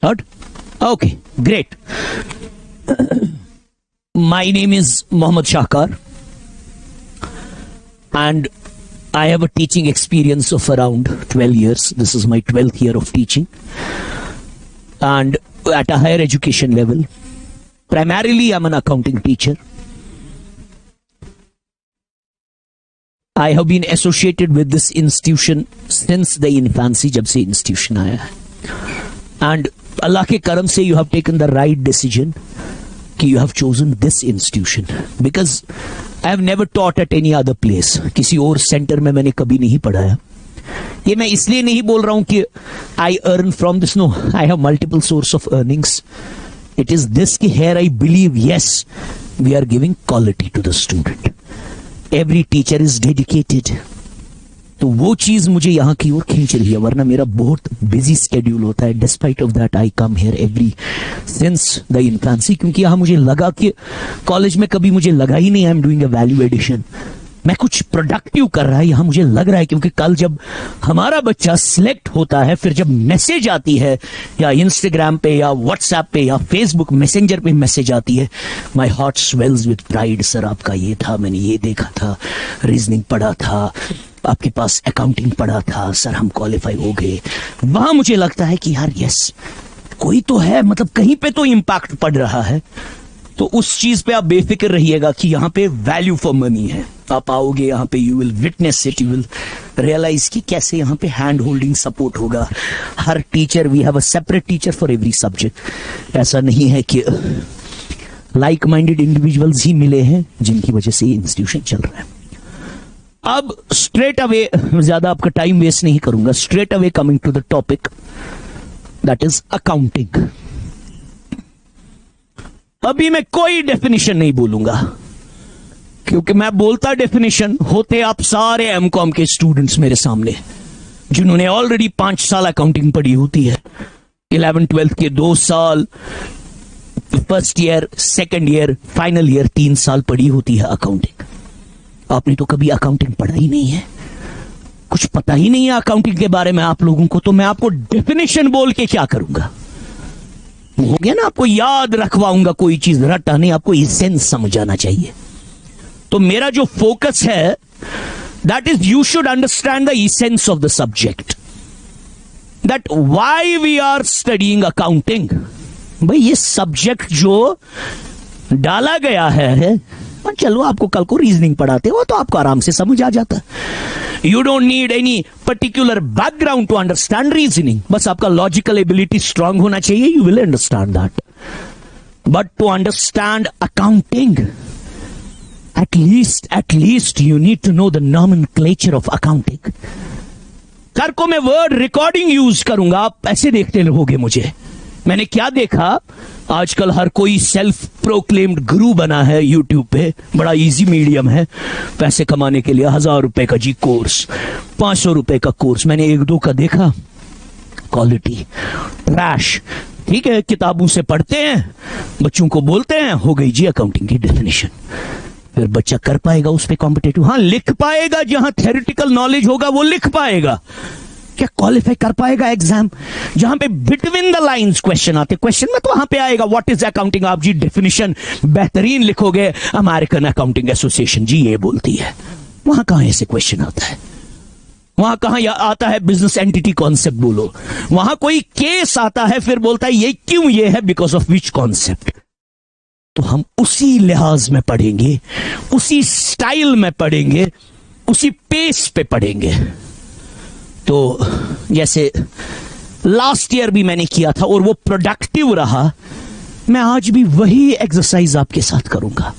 Heard? Okay, great. My name is Mohammad Shahkar, and I have a teaching experience of around 12 years. This is my 12th year of teaching, and at a higher education level. Primarily, I'm an accounting teacher. I have been associated with this institution since the infancy, जब से institution आया है. And Allah के करम से you have taken the right decision कि you have chosen this institution, because I have never taught at any other place. किसी और सेंटर में मैंने कभी नहीं पढ़ाया. ये मैं इसलिए नहीं बोल रहा हूं कि I earn from this. No, I have multiple source of earnings. It is this कि here I believe, yes, we are giving quality to the student. Every teacher is dedicated. तो वो चीज मुझे यहाँ की ओर खींच रही है, वरना मेरा बहुत बिजी स्केड्यूल होता है. Despite of that I come here every since the infancy, क्योंकि यहाँ मुझे लगा कि कॉलेज में कभी मुझे लगा ही नहीं I am doing a value addition, मैं कुछ प्रोडक्टिव कर रहा है. यहाँ मुझे लग रहा है क्योंकि कल जब हमारा बच्चा सिलेक्ट होता है, फिर जब मैसेज आती है या इंस्टाग्राम पे या व्हाट्सएप पे या फेसबुक मैसेंजर पे मैसेज आती है, my heart swells with pride. Sir आपका ये था, मैंने ये देखा था, रीजनिंग पढ़ा था, आपके पास अकाउंटिंग पढ़ा था, सर हम क्वालिफाई हो गए. वहां मुझे लगता है कि यार यस, कोई तो है, मतलब कहीं पे तो इंपैक्ट पड़ रहा है. तो उस चीज पे आप बेफिक्र रहिएगा कि यहाँ पे वैल्यू फॉर मनी है. आप आओगे यहाँ पे, you will witness it, you will realize कि कैसे यहाँ पे हैंड होल्डिंग सपोर्ट होगा. हर teacher, we have a separate teacher for every subject. ऐसा नहीं है कि लाइक माइंडेड इंडिविजुअल्स ही मिले हैं जिनकी वजह से ये इंस्टीट्यूशन चल रहा है. अब स्ट्रेट अवे, ज्यादा आपका टाइम वेस्ट नहीं करूंगा, straight away coming to the topic, that is accounting. अभी मैं कोई डेफिनेशन नहीं बोलूंगा, क्योंकि मैं बोलता डेफिनेशन होते आप सारे एमकॉम के स्टूडेंट्स मेरे सामने, जिन्होंने ऑलरेडी 5 साल अकाउंटिंग पढ़ी होती है. 11th-12th के 2 साल, first year, second year, final year 3 साल पढ़ी होती है अकाउंटिंग. आपने तो कभी अकाउंटिंग पढ़ा ही नहीं है, कुछ पता ही नहीं है अकाउंटिंग के बारे में आप लोगों को. तो मैं आपको डेफिनेशन बोल के क्या करूंगा? हो गया ना, आपको याद रखवाऊंगा कोई चीज, रटा नहीं, आपको इसेंस समझ आना चाहिए. तो मेरा जो फोकस है, that is you should understand the essence of the subject, that why we are studying accounting. भाई ये सब्जेक्ट जो डाला गया है, चलो आपको कल को रीजनिंग पढ़ाते हो तो आपको आराम से समझ आ जाता है. You don't need any particular background to understand reasoning. बस आपका लॉजिकल एबिलिटी स्ट्रांग होना चाहिए, you will understand that. But to understand accounting, at least you need to know the nomenclature of accounting. कर को मैं वर्ड रिकॉर्डिंग यूज करूंगा, आप ऐसे देखते रहोगे मुझे. मैंने क्या देखा, आजकल हर कोई सेल्फ प्रोक्लेम्ड गुरु बना है यूट्यूब पे, बड़ा इजी मीडियम है पैसे कमाने के लिए. 1000 रुपए का जी कोर्स, 500 रुपए का कोर्स. मैंने 1-2 का देखा, क्वालिटी ट्रैश. ठीक है, किताबों से पढ़ते हैं, बच्चों को बोलते हैं, हो गई जी अकाउंटिंग की डेफिनेशन. फिर बच्चा कर पाएगा उस पे कॉम्पिटेटिव? हाँ, लिख पाएगा, जहां थ्योरेटिकल नॉलेज होगा वो लिख पाएगा. क्या क्वालिफाई कर पाएगा एग्जाम? जहां पे बिटवीन द लाइंस क्वेश्चन आते, क्वेश्चन में तो वहां पे आएगा व्हाट इज अकाउंटिंग. आप जी डेफिनेशन बेहतरीन लिखोगे, अमेरिकन अकाउंटिंग एसोसिएशन जी ये बोलती है. वहां कहां ऐसे क्वेश्चन आता है? वहां कहां आता है बिजनेस एंटिटी कॉन्सेप्ट बोलो? वहां कोई केस आता है, फिर बोलता है ये क्यों ये है, बिकॉज ऑफ विच कॉन्सेप्ट. तो हम उसी लिहाज में पढ़ेंगे, उसी स्टाइल में पढ़ेंगे, उसी पेस पे पढ़ेंगे. तो जैसे लास्ट ईयर भी मैंने किया था और वो प्रोडक्टिव रहा, मैं आज भी वही एक्सरसाइज आपके साथ करूंगा.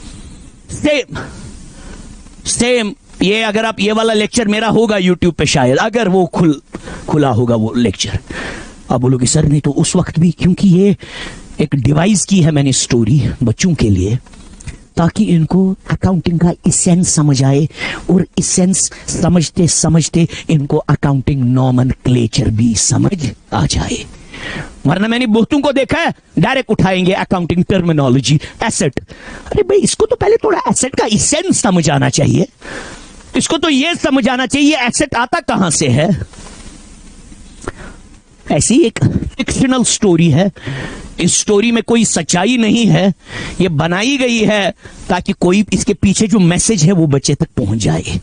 सेम ये, अगर आप ये वाला लेक्चर मेरा होगा यूट्यूब पे, शायद अगर वो खुला होगा वो लेक्चर, आप बोलोगे सर नहीं तो उस वक्त भी, क्योंकि ये एक डिवाइस की है मैंने स्टोरी बच्चों के लिए, ताकि इनको अकाउंटिंग का इसेंस समझ आए, और इसेंस समझते समझते इनको अकाउंटिंग नॉमेनक्लेचर भी समझ आ जाए. वरना मैंने बहुतों को देखा है, डायरेक्ट उठाएंगे अकाउंटिंग टर्मिनोलॉजी, एसेट. अरे भाई इसको तो पहले थोड़ा एसेट का इसेंस समझ आना चाहिए, इसको तो ये समझ आना चाहिए एसेट आता कहां से है. ऐसी एक फिक्शनल स्टोरी है, इस स्टोरी में कोई सच्चाई नहीं है, ये बनाई गई है ताकि कोई इसके पीछे जो मैसेज है वो बच्चे तक पहुंच जाए।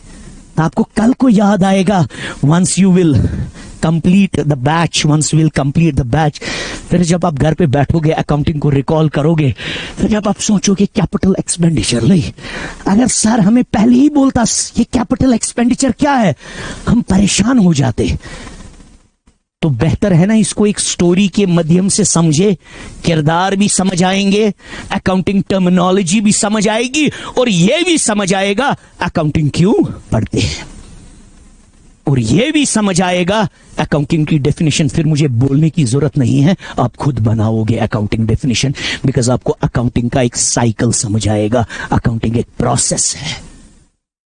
आपको कल को याद आएगा, once you will complete the batch, once will complete the batch. फिर जब आप घर पे बैठोगे, अकाउंटिंग को रिकॉल करोगे, फिर जब आप सोचोगे कैपिटल एक्सपेंडिचर, नहीं अगर सर हमें पहले ही बोलता ये कैपिटल एक्सपेंडिचर क्या है, हम परेशान हो जाते। तो बेहतर है ना इसको एक स्टोरी के माध्यम से समझे, किरदार भी समझ आएंगे, अकाउंटिंग टर्मिनोलॉजी भी समझ आएगी, और यह भी समझ आएगा अकाउंटिंग क्यों पढ़ते हैं, और यह भी समझ आएगा अकाउंटिंग की डेफिनेशन फिर मुझे बोलने की जरूरत नहीं है, आप खुद बनाओगे अकाउंटिंग डेफिनेशन, बिकॉज आपको अकाउंटिंग का एक साइकिल समझ आएगा। अकाउंटिंग एक प्रोसेस है,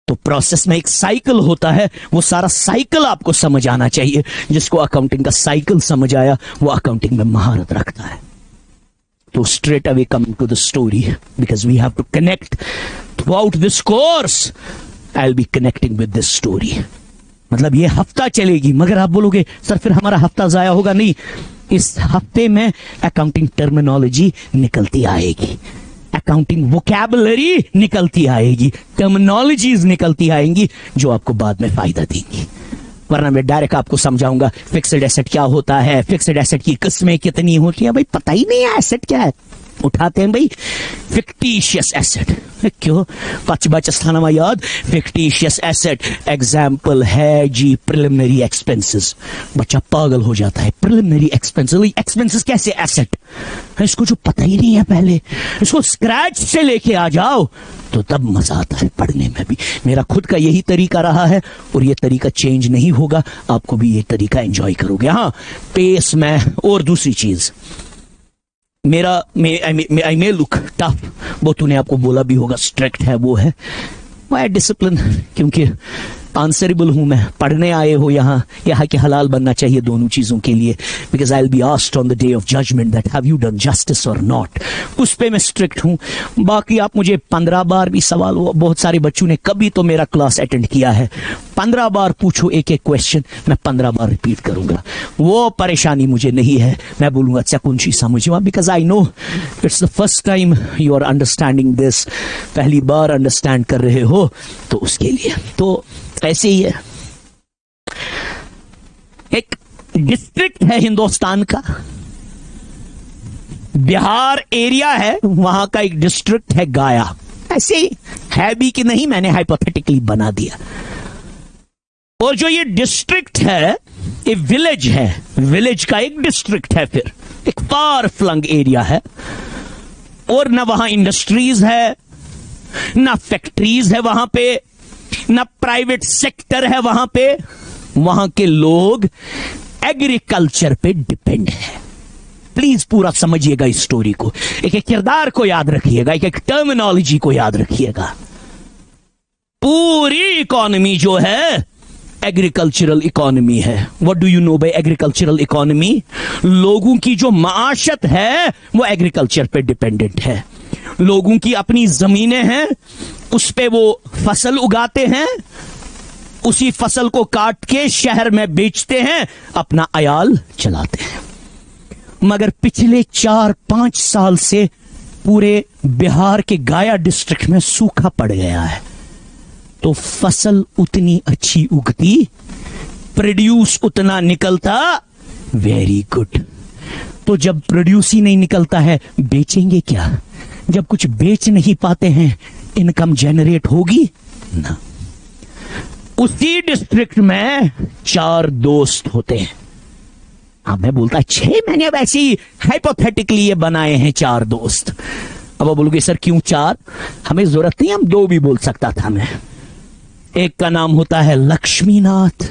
तो प्रोसेस में एक साइकिल होता है, वो सारा साइकिल आपको समझ आना चाहिए। जिसको अकाउंटिंग का साइकिल समझ आया वो अकाउंटिंग में महारत रखता है। तो straight away coming to the story, because we have to connect throughout this course, I will be connecting with this story. मतलब ये हफ्ता चलेगी, मगर आप बोलोगे सर फिर हमारा हफ्ता जाया होगा। नहीं, इस हफ्ते में अकाउंटिंग टर्मिनोलॉजी निकलती आएगी, अकाउंटिंग वोकैबुलरी निकलती आएगी, टर्मिनोलॉजीज निकलती आएंगी जो आपको बाद में फायदा देंगी। वरना मैं डायरेक्ट आपको समझाऊंगा फिक्स्ड एसेट क्या होता है, फिक्स्ड एसेट की किस्में कितनी होती है, भाई पता ही नहीं है एसेट क्या है, उठाते हैं भाई फिक्टिशियस एसेट। क्यों पचबचस्थानमा याद, फिक्टिशियस एसेट एग्जाम्पल है जी प्रिलिमिनरी एक्सपेंसेस। बच्चा पागल हो जाता है, प्रिलिमिनरी एक्सपेंसेस, एक्सपेंसेस कैसे एसेट, इसको जो पता ही नहीं है पहले, इसको स्क्रैच से लेके आ जाओ तो तब मजा आता है पढ़ने में भी। मेरा खुद का यही तरीका रहा है और ये तरीका चेंज नहीं होगा, आपको भी ये तरीका एंजॉय करोगे। हाँ, पेस में और दूसरी चीज, मेरा आई मे लुक टफ, वो तूने आपको बोला भी होगा स्ट्रिक्ट है, वो है मैं डिसिप्लिन, क्योंकि आंसरेबल हूं मैं, पढ़ने आए हो यहाँ के हलाल बनना चाहिए दोनों चीजों के लिए, because I will be asked on the day of judgement that have you done justice और नॉट, उस पे मैं स्ट्रिक्ट हूं। बाकी आप मुझे 15 बार भी सवाल, बहुत सारे बच्चों ने कभी तो मेरा क्लास अटेंड किया है, 15 बार पूछो एक एक क्वेश्चन, मैं 15 बार रिपीट करूंगा, वो परेशानी मुझे नहीं है। मैं बोलूंगा चकुंशी समझो, because I know it's the first time you are understanding this, पहली बार अंडरस्टैंड कर रहे हो, तो उसके लिए तो ऐसे ही है। एक डिस्ट्रिक्ट है हिंदुस्तान का, बिहार एरिया है, वहां का एक डिस्ट्रिक्ट है गया, ऐसे ही है भी कि नहीं, मैंने हाइपोथेटिकली बना दिया। और जो ये डिस्ट्रिक्ट है ये विलेज है, विलेज का एक डिस्ट्रिक्ट है, फिर एक फार फ्लंग एरिया है, और ना वहां इंडस्ट्रीज है, ना फैक्ट्रीज है वहां पे, ना प्राइवेट सेक्टर है वहां पे, वहां के लोग एग्रीकल्चर पे डिपेंड है। प्लीज पूरा समझिएगा इस स्टोरी को, एक एक किरदार को याद रखिएगा, एक एक टर्मिनोलॉजी को याद रखिएगा। पूरी इकोनॉमी जो है एग्रीकल्चरल इकोनॉमी है। What do you know by agricultural economy? लोगों की जो माशत है वो एग्रीकल्चर पे डिपेंडेंट है। लोगों की अपनी जमीनें हैं, उस पे वो फसल उगाते हैं, उसी फसल को काट के शहर में बेचते हैं, अपना अयाल चलाते हैं। मगर पिछले 4-5 साल से पूरे बिहार के गया डिस्ट्रिक्ट में सूखा पड़ गया है, तो फसल उतनी अच्छी उगती, प्रोड्यूस उतना निकलता, वेरी गुड। तो जब प्रोड्यूस ही नहीं निकलता है, बेचेंगे क्या? जब कुछ बेच नहीं पाते हैं, इनकम जनरेट होगी ना। उसी डिस्ट्रिक्ट में 4 दोस्त होते हैं। अब मैं बोलता 6, मैंने अब ऐसे ही हाइपोथेटिकली ये बनाए हैं 4 दोस्त। अब आप बोलोगे सर क्यों 4? हमें जरूरत नहीं, हम 2 भी बोल सकता था मैं। एक का नाम होता है लक्ष्मीनाथ,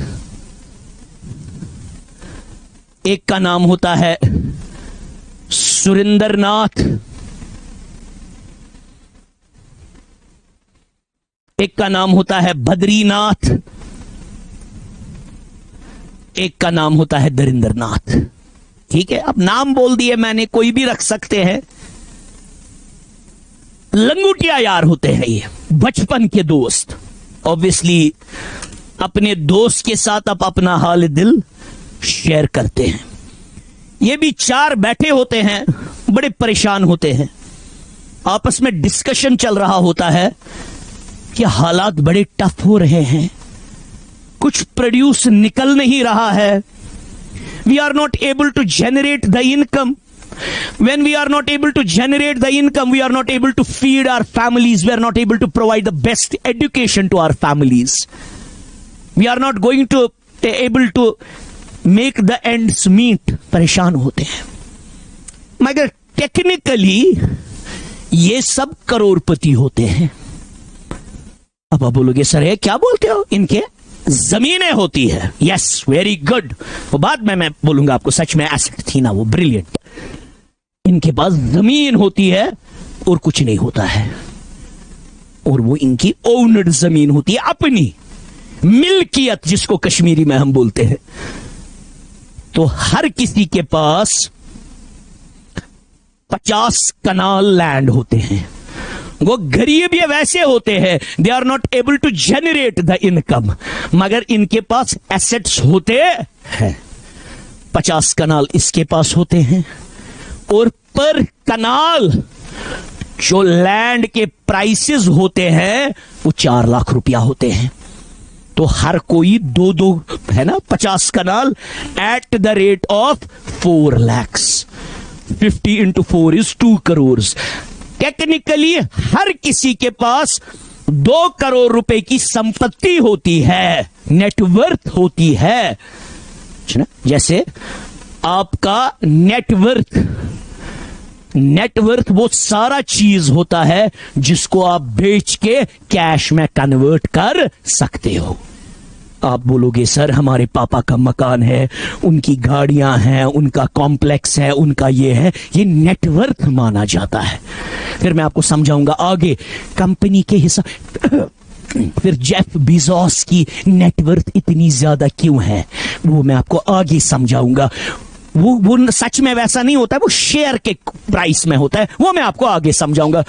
एक का नाम होता है सुरेंद्रनाथ, एक का नाम होता है बद्रीनाथ, एक का नाम होता है दरिंद्रनाथ। ठीक है, अब नाम बोल दिए मैंने, कोई भी रख सकते हैं। लंगूटिया यार होते हैं ये, बचपन के दोस्त। ऑब्वियसली अपने दोस्त के साथ आप अपना हाल दिल शेयर करते हैं। ये भी चार बैठे होते हैं, बड़े परेशान होते हैं, आपस में डिस्कशन चल रहा होता है कि हालात बड़े टफ हो रहे हैं, कुछ प्रोड्यूस निकल नहीं रहा है, we are not able to generate the income. When we are not able to generate the income, we are not able to feed our families, we are not able to provide the best education to our families, we are not going to able to make the ends meet. परेशान होते हैं. मगर technically ये सब करोड़पति होते हैं. अब आप बोलोगे सर ये क्या बोलते हो, इनके जमीनें होती है. Yes, very good. वो बाद में मैं बोलूंगा आपको, सच में एसेट थी ना वो, ब्रिलियंट. इनके पास जमीन होती है और कुछ नहीं होता है, और वो इनकी ओनड जमीन होती है, अपनी मिल्कियत जिसको कश्मीरी में हम बोलते हैं. तो हर किसी के पास 50 कनाल लैंड होते हैं. वो गरीब ये वैसे होते हैं, they are not able to generate the income, मगर इनके पास एसेट्स होते हैं. 50 कनाल इसके पास होते हैं, और पर कनाल जो लैंड के प्राइसेस होते हैं वो 4 लाख रुपया होते हैं. तो हर कोई दो है ना, 50 kanal at the rate of 4 lakhs. 50 into 4 is 2 crores. Technically हर किसी के पास 2 करोड़ रुपए की संपत्ति होती है, नेटवर्थ होती है. जैसे आपका नेटवर्थ वो सारा चीज होता है जिसको आप बेच के कैश में कन्वर्ट कर सकते हो. आप बोलोगे सर हमारे पापा का मकान है, उनकी गाड़ियां हैं, उनका कॉम्प्लेक्स है, उनका ये है, ये नेटवर्थ माना जाता है. फिर मैं आपको समझाऊंगा आगे कंपनी के हिसाब. फिर जेफ बेजोस की नेटवर्थ इतनी ज्यादा क्यों है वो मैं आपको आगे समझाऊंगा. वो सच में वैसा नहीं होता है, वो शेयर के प्राइस में होता है, वो मैं आपको आगे समझाऊंगा.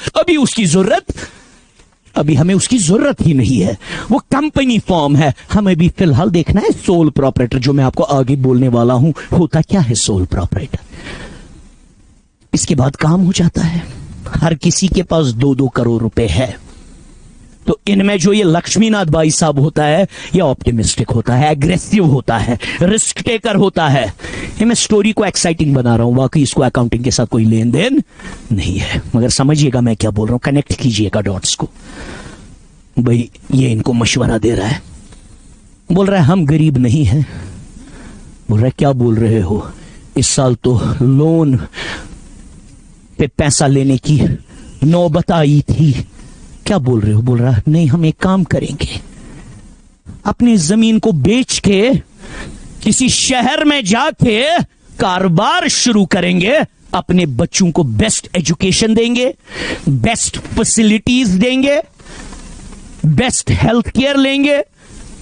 अभी हमें उसकी जरूरत ही नहीं है, वो कंपनी फॉर्म है. हमें भी फिलहाल देखना है सोल प्रोपराइटर, जो मैं आपको आगे बोलने वाला हूं. होता क्या है सोल प्रोपराइटर, इसके बाद काम हो जाता है. हर किसी के पास 2-2 करोड़ रुपए है. तो इनमें जो ये लक्ष्मीनाथ भाई साहब होता है, ये ऑप्टिमिस्टिक होता है, एग्रेसिव होता है, रिस्क टेकर होता है. ये मैं स्टोरी को एक्साइटिंग बना रहा हूं, वाकई इसको अकाउंटिंग के साथ कोई लेन देन नहीं है, मगर समझिएगा मैं क्या बोल रहा हूं, कनेक्ट कीजिएगा डॉट्स को. भाई ये इनको मशवरा दे रहा है, बोल रहा है हम गरीब नहीं हैं. बोल रहा है क्या बोल रहे हो, इस साल तो लोन पे पैसा लेने की नौबत आई थी. क्या बोल रहे हो, बोल रहा है नहीं हम एक काम करेंगे, अपनी जमीन को बेच के किसी शहर में जाके कारोबार शुरू करेंगे, अपने बच्चों को बेस्ट एजुकेशन देंगे, बेस्ट फैसिलिटीज देंगे, बेस्ट हेल्थ केयर लेंगे,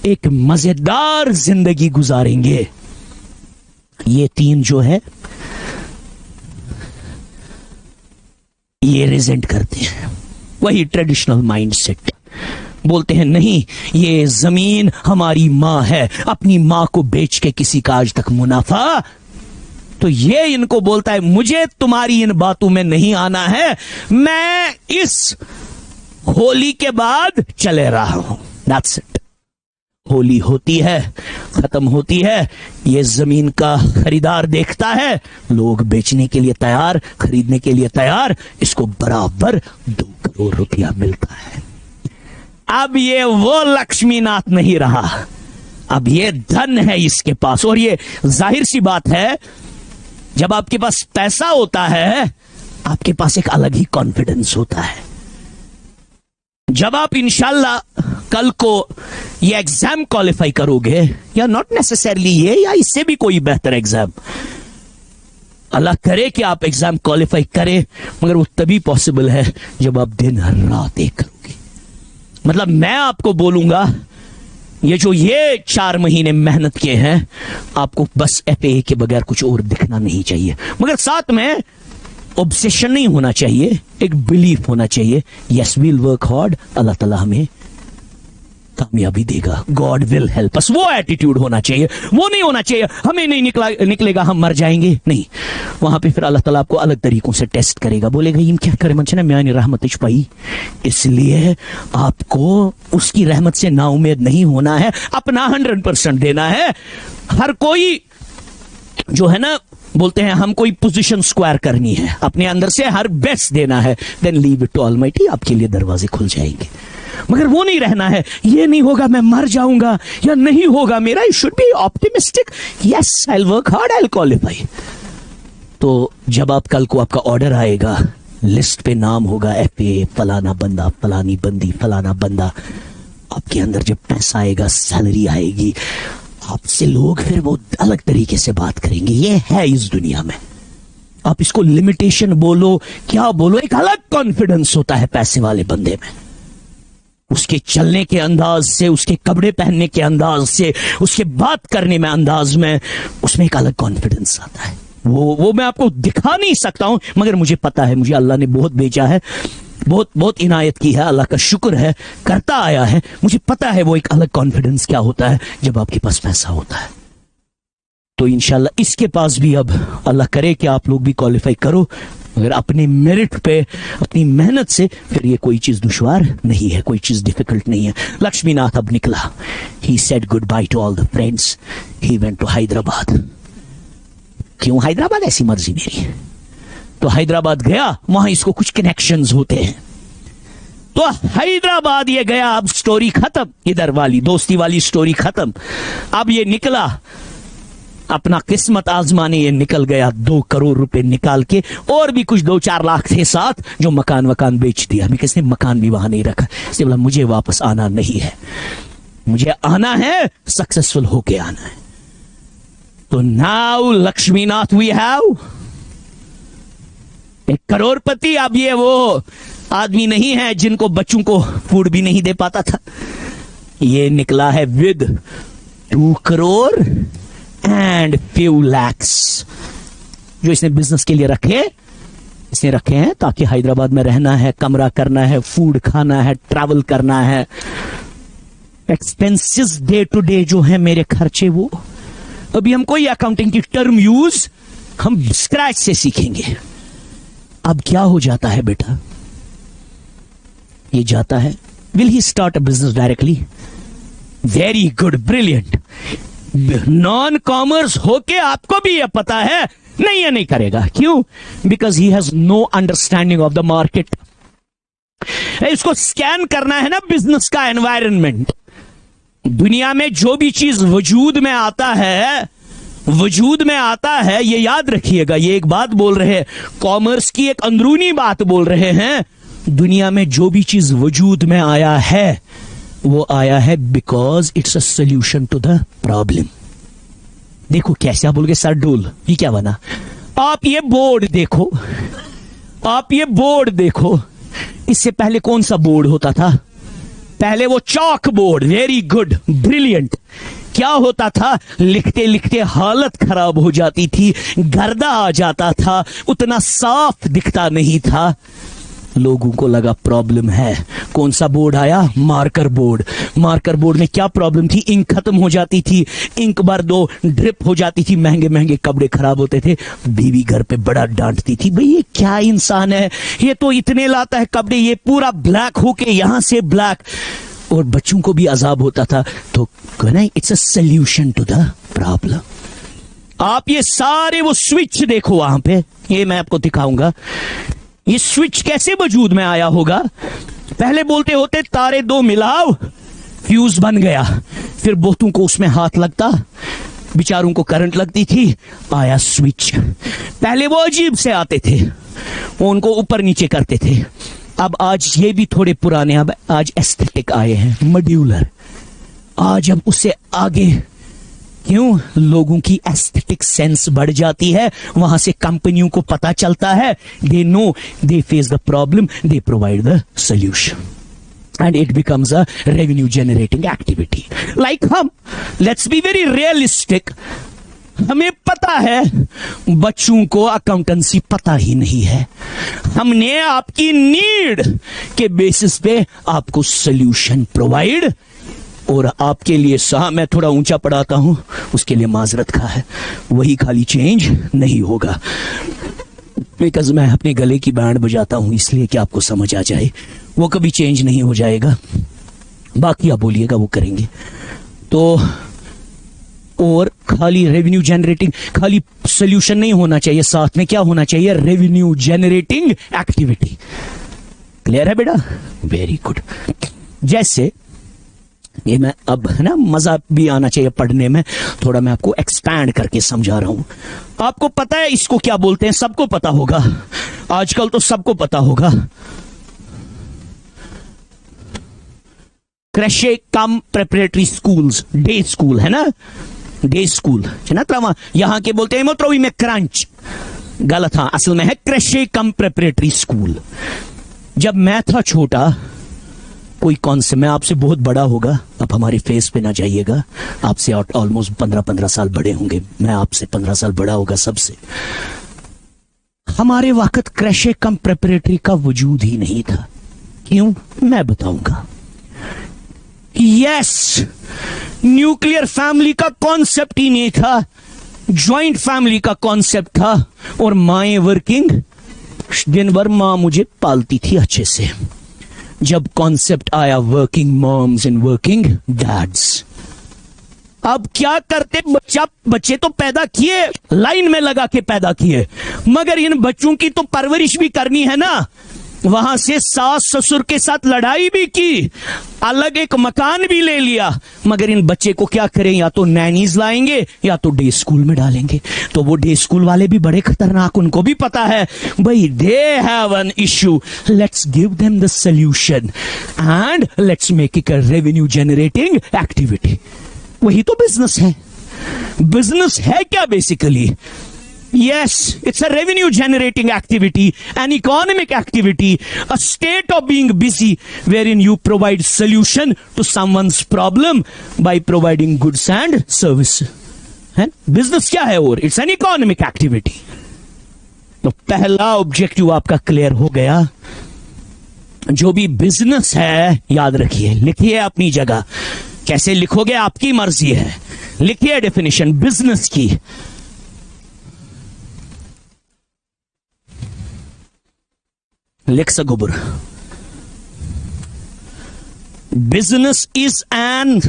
एक मजेदार जिंदगी गुजारेंगे. ये 3 जो है ये रिजेंट करते हैं वही ट्रेडिशनल माइंडसेट. बोलते हैं नहीं ये जमीन हमारी मां है, अपनी मां को बेच के किसी का आज तक मुनाफा. तो ये इनको बोलता है मुझे तुम्हारी इन बातों में नहीं आना है, मैं इस होली के बाद चले रहा हूं. That's it. होली होती है, खत्म होती है, ये जमीन का खरीदार देखता है, लोग बेचने के लिए तैयार, खरीदने के लिए तैयार, इसको बराबर 2 करोड़ रुपया मिलता है. अब ये वो लक्ष्मीनाथ नहीं रहा, अब ये धन है इसके पास. और ये जाहिर सी बात है, जब आपके पास पैसा होता है आपके पास एक अलग ही कॉन्फिडेंस होता है. जब आप इंशाल्लाह कल को ये एग्जाम क्वालिफाई करोगे, या नॉट नेसेसरली ये, या इससे भी कोई बेहतर एग्जाम, अल्लाह करे कि आप एग्जाम क्वालिफाई करें, मगर वो तभी पॉसिबल है जब आप दिन रात एक करोगे. मतलब मैं आपको बोलूंगा ये जो ये 4 महीने मेहनत किए हैं, आपको बस FAA के बगैर कुछ और दिखना नहीं चाहिए, मगर साथ में ऑब्सेशन नहीं होना चाहिए, एक बिलीफ होना चाहिए. यस वील वर्क हार्ड, अल्लाह ताला हमें कामयाबी देगा। गॉड विल हेल्प अस, वो एटीट्यूड होना चाहिए। वो नहीं होना चाहिए हमें नहीं निकलेगा, हम मर जाएंगे, नहीं। वहां पे फिर अल्लाह ताला आपको अलग तरीकों से टेस्ट करेगा, बोलेगा इन क्या करे मनचना म्यानी रहमत पाई। इसलिए आपको उसकी रहमत से नाउम्मीद नहीं होना है, अपना 100% देना है। हर कोई जो है ना, बोलते हैं हम कोई पोजीशन स्क्वायर करनी है, अपने अंदर से हर बेस्ट देना है, then leave it to almighty, आपके लिए दरवाजे खुल जाएंगे। मगर वो नहीं रहना है, ये नहीं होगा मैं मर जाऊंगा या नहीं होगा मेरा, you should be optimistic, yes I will work hard, I will qualify. तो जब आप कल को आपका ऑर्डर आएगा, लिस्ट पे नाम होगा FA फलाना बंदा, फलानी बंदी, फलाना बंदा, आपके अंदर जब पैसा आएगा, सैलरी आएगी, आपसे लोग फिर वो अलग तरीके से बात करेंगे। ये है इस दुनिया में, आप इसको लिमिटेशन बोलो क्या बोलो, एक अलग कॉन्फिडेंस होता है पैसे वाले बंदे में। उसके चलने के अंदाज से, उसके कपड़े पहनने के अंदाज से, उसके बात करने में अंदाज में, उसमें एक अलग कॉन्फिडेंस आता है। वो मैं आपको दिखा नहीं सकता हूं, मगर मुझे पता है, मुझे अल्लाह ने बहुत भेजा है, बहुत बहुत इनायत की है, अल्लाह का शुक्र है, करता आया है। मुझे पता है वो एक अलग कॉन्फिडेंस क्या होता है जब आपके पास पैसा होता है। तो इंशाल्लाह इसके पास भी अब अल्लाह करे कि आप लोग भी क्वालिफाई करो, मगर अपने मेरिट पे, अपनी मेहनत से, फिर ये कोई चीज दुश्वार नहीं है, कोई चीज डिफिकल्ट नहीं है। लक्ष्मीनाथ अब निकला, he said good bye to all the friends, he went to Hyderabad. क्यों हैदराबाद? ऐसी मर्जी मेरी। तो हैदराबाद गया, वहां इसको कुछ कनेक्शंस होते हैं, तो हैदराबाद ये गया। अब स्टोरी खत्म, इधर वाली दोस्ती वाली स्टोरी खत्म। अब ये निकला अपना किस्मत आजमाने, ये निकल गया 2 करोड़ रुपए निकाल के, और भी कुछ 2-4 लाख थे साथ, जो मकान वकान बेच दिया। अभी किसने मकान भी वहां नहीं रखा, इसलिए बोला मुझे वापस आना नहीं है, मुझे आना है सक्सेसफुल होके आना है। तो नाउ लक्ष्मीनाथ वी हैव 1 करोड़पति। अब ये वो आदमी नहीं है जिनको बच्चों को फूड भी नहीं दे पाता था, ये निकला है with 2 crore and few lakhs, जो इसने बिजनेस के लिए इसने रखे हैं ताकि हैदराबाद में रहना है, कमरा करना है, फूड खाना है, ट्रैवल करना है, एक्सपेंसेस डे टू डे जो है मेरे खर्चे, वो अभी हम कोई अकाउंटिंग की टर्म यूज हम स्क्रैच से सीखेंगे। अब क्या हो जाता है बेटा, ये जाता है, will he start a business directly? Very good, brilliant. Non commerce होके आपको भी यह पता है नहीं, ये नहीं करेगा। क्यों? Because he has no understanding of the market. इसको स्कैन करना है ना बिजनेस का एनवायरनमेंट। दुनिया में जो भी चीज वजूद में आता है, ये याद रखिएगा, ये एक बात बोल रहे हैं, कॉमर्स की एक अंदरूनी बात बोल रहे हैं। दुनिया में जो भी चीज वजूद में आया है, वो आया है because it's a solution to the problem. देखो कैसे, आप बोल के सर डोल, ये क्या बना? आप ये बोर्ड देखो, आप ये बोर्ड देखो, इससे पहले कौन सा बोर्ड होता था? पहले वो चौक बोर्ड। Very good, brilliant. क्या होता था? लिखते लिखते हालत खराब हो जाती थी, गर्दा आ जाता था, उतना साफ दिखता नहीं था। लोगों को लगा प्रॉब्लम है। कौन सा बोर्ड आया? Marker board. मार्कर बोर्ड में क्या प्रॉब्लम थी? इंक खत्म हो जाती थी, इंक बार 2 ड्रिप हो जाती थी, महंगे महंगे कपड़े खराब होते थे, बीवी घर पे बड़ा डांटती थी, भाई ये क्या इंसान है, ये तो इतने लाता है कपड़े, ये पूरा ब्लैक होके यहां से ब्लैक, और बच्चों को भी अजाब होता था। तो it's a solution to the problem. आप ये सारे वो स्विच देखो वहां पे, ये मैं आपको दिखाऊंगा। ये स्विच कैसे वजूद में आया होगा? पहले बोलते होते तारे 2 मिलाओ, फ्यूज बन गया, फिर बहुतों को उसमें हाथ लगता, बेचारों को करंट लगती थी, आया स्विच। पहले वो अजीब से आते थे, वो उनको ऊपर नीचे करते थे। अब आज ये भी थोड़े पुराने, अब आज एस्थेटिक आए हैं, मॉड्यूलर। आज अब उससे आगे, क्यों? लोगों की एस्थेटिक सेंस बढ़ जाती है, वहां से कंपनियों को पता चलता है, they know, they face the problem, they provide the solution and it becomes a revenue generating activity. Like हम, लेट्स बी वेरी रियलिस्टिक, हमें पता है बच्चों को अकाउंटेंसी पता ही नहीं है, हमने आपकी नीड के बेसिस पे आपको सोल्यूशन प्रोवाइड और आपके लिए मैं थोड़ा ऊंचा पढ़ाता हूं, उसके लिए माजरत खा है, वही खाली चेंज नहीं होगा। बिकॉज मैं अपने गले की बैंड बजाता हूं इसलिए कि आपको समझ आ जाए, वो कभी चेंज नहीं हो जाएगा। बाकी आप बोलिएगा वो करेंगे। तो और खाली रेवेन्यू जनरेटिंग, खाली सोल्यूशन नहीं होना चाहिए, साथ में क्या होना चाहिए? Revenue generating activity. क्लियर है बेटा? Very good. जैसे ये मैं अब है ना, मजा भी आना चाहिए पढ़ने में, थोड़ा मैं आपको एक्सपैंड करके समझा रहा हूं। आपको पता है इसको क्या बोलते हैं? सबको पता होगा, आजकल तो सबको पता होगा। क्रेशे कम प्रेपरेटरी स्कूल्स, डे स्कूल है ना, डे स्कूल है ना। यहां के बोलते हैं मोत्रोवी में क्रंच, गलत। हाँ, असल में है क्रेशे कम प्रेपरेटरी स्कूल। जब मैं था छोटा, कोई कौन से, मैं आपसे बहुत बड़ा होगा, आप हमारे फेस पे ना जाइएगा, आपसे ऑलमोस्ट 15 साल बड़े होंगे, मैं आपसे 15 साल बड़ा होगा सबसे। हमारे वक्त क्रेशे कम प्रेपरेटरी का वजूद ही नहीं था। क्यों? मैं बताऊंगा। यस, न्यूक्लियर फैमिली का कॉन्सेप्ट ही नहीं था, ज्वाइंट फैमिली का कॉन्सेप्ट था, और माएं वर्किंग, दिन भर मां मुझे पालती थी अच्छे से। जब कॉन्सेप्ट आया working moms and working dads, अब क्या करते? बच्चे तो पैदा किए, लाइन में लगा के पैदा किए, मगर इन बच्चों की तो परवरिश भी करनी है ना। वहां से सास ससुर के साथ लड़ाई भी की, अलग एक मकान भी ले लिया, मगर इन बच्चे को क्या करें? या तो नैनीज लाएंगे या तो डे स्कूल में डालेंगे। तो वो डे स्कूल वाले भी बड़े खतरनाक, उनको भी पता है भाई they have an issue, let's give them the solution and let's make it a revenue generating activity. वही तो बिजनेस है। बिजनेस है क्या basically? Yes, it's a revenue generating activity, an economic activity, a state of being busy wherein you provide solution to someone's problem by providing goods and service. है? Business क्या है? और it's an economic activity. तो पहला objective आपका clear हो गया। जो भी बिजनेस है, याद रखिए, लिखिए अपनी जगह। कैसे लिखोगे आपकी मर्जी है, लिखिए डेफिनेशन बिजनेस की। लिख सको बुर। Business is an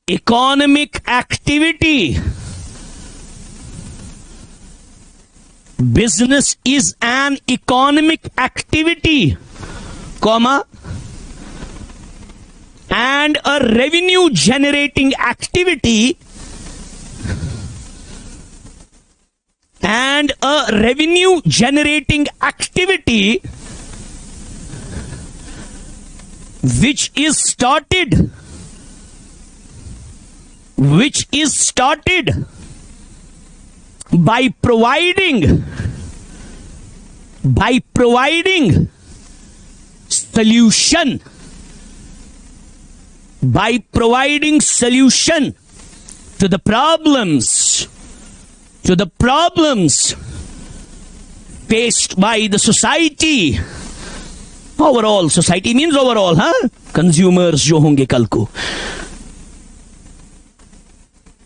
economic activity. Business is an economic activity, comma, and a revenue generating activity, and a revenue generating activity which is started by providing solution, by providing solution to the problems faced by the society. Overall, society means overall, huh? Consumers जो होंगे कल को,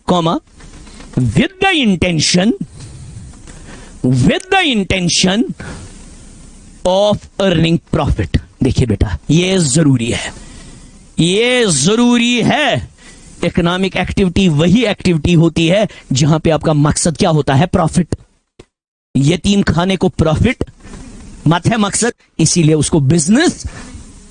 comma, with the intention of earning profit. देखिए बेटा, ये जरूरी है, ये जरूरी है। इकोनॉमिक एक्टिविटी वही एक्टिविटी होती है जहां पे आपका मकसद क्या होता है? प्रॉफिट। यतीम खाने को प्रॉफिट मत है मकसद, इसीलिए उसको business,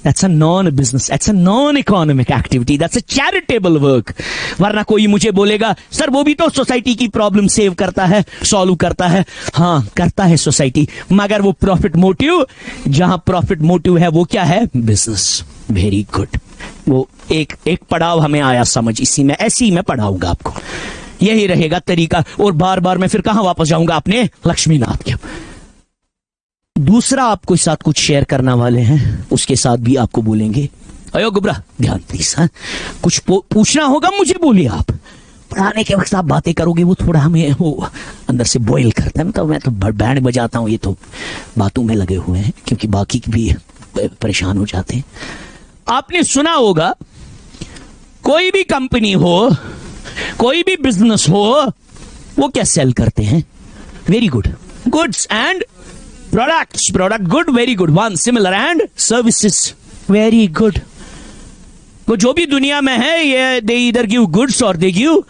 that's a non business, that's a non economic activity, that's a charitable work. वरना कोई मुझे बोलेगा सर वो भी तो सोसाइटी की प्रॉब्लम सेव करता है, सॉल्व करता है। हाँ, करता है सोसाइटी, मगर वो प्रॉफिट मोटिव, जहां प्रॉफिट मोटिव है वो क्या है? बिजनेस। Very good. वो एक पड़ाव हमें आया समझ, इसी में ऐसे ही मैं पढ़ाऊंगा आपको, यही रहेगा तरीका। और बार बार मैं फिर कहां वापस जाऊंगा? अपने लक्ष्मीनाथ के। दूसरा आपको साथ कुछ शेयर करना वाले हैं, उसके साथ भी आपको बोलेंगे। अयो गुबरा, ध्यान प्लीज। हाँ, कुछ पूछना होगा मुझे, बोलिए आप। पढ़ाने के वक्त आप बातें करोगे, वो थोड़ा हमें वो अंदर से बॉयल करता है। तो मैं तो बैंड बजाता हूँ, ये तो बातों में लगे हुए हैं, क्योंकि बाकी भी परेशान हो जाते हैं। आपने सुना होगा, कोई भी कंपनी हो, कोई भी बिजनेस हो, वो क्या सेल करते हैं? Very good, goods and products, product good, very good, one similar, and services, very good. वो जो भी दुनिया में है, ये दे इधर गिव गुड्स और they give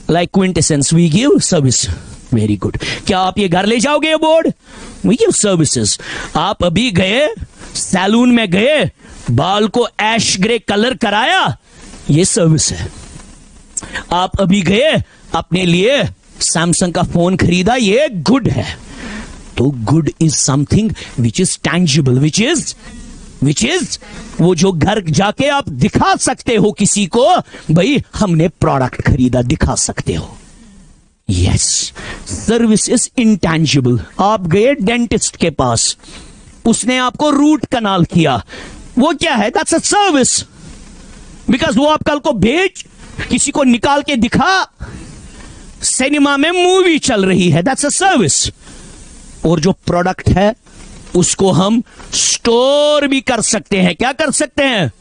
like quintessence, we give service, very good. क्या आप ये घर ले जाओगे ये बोर्ड? We give services. आप अभी गए सैलून में गए, बाल को ऐश ग्रे कलर कराया, ये सर्विस है। आप अभी गए अपने लिए सैमसंग का फोन खरीदा, ये गुड है। तो good is something which is tangible, which is वो जो घर जाके आप दिखा सकते हो किसी को, भाई हमने प्रोडक्ट खरीदा, दिखा सकते हो। Yes, service is intangible. आप गए डेंटिस्ट के पास, उसने आपको रूट कनाल किया, वो क्या है? दैट्स अ सर्विस, बिकॉज वो आप कल को भेज किसी को निकाल के दिखा, सिनेमा में मूवी चल रही है, दैट्स अ सर्विस। और जो प्रोडक्ट है उसको हम स्टोर भी कर सकते हैं। क्या कर सकते हैं?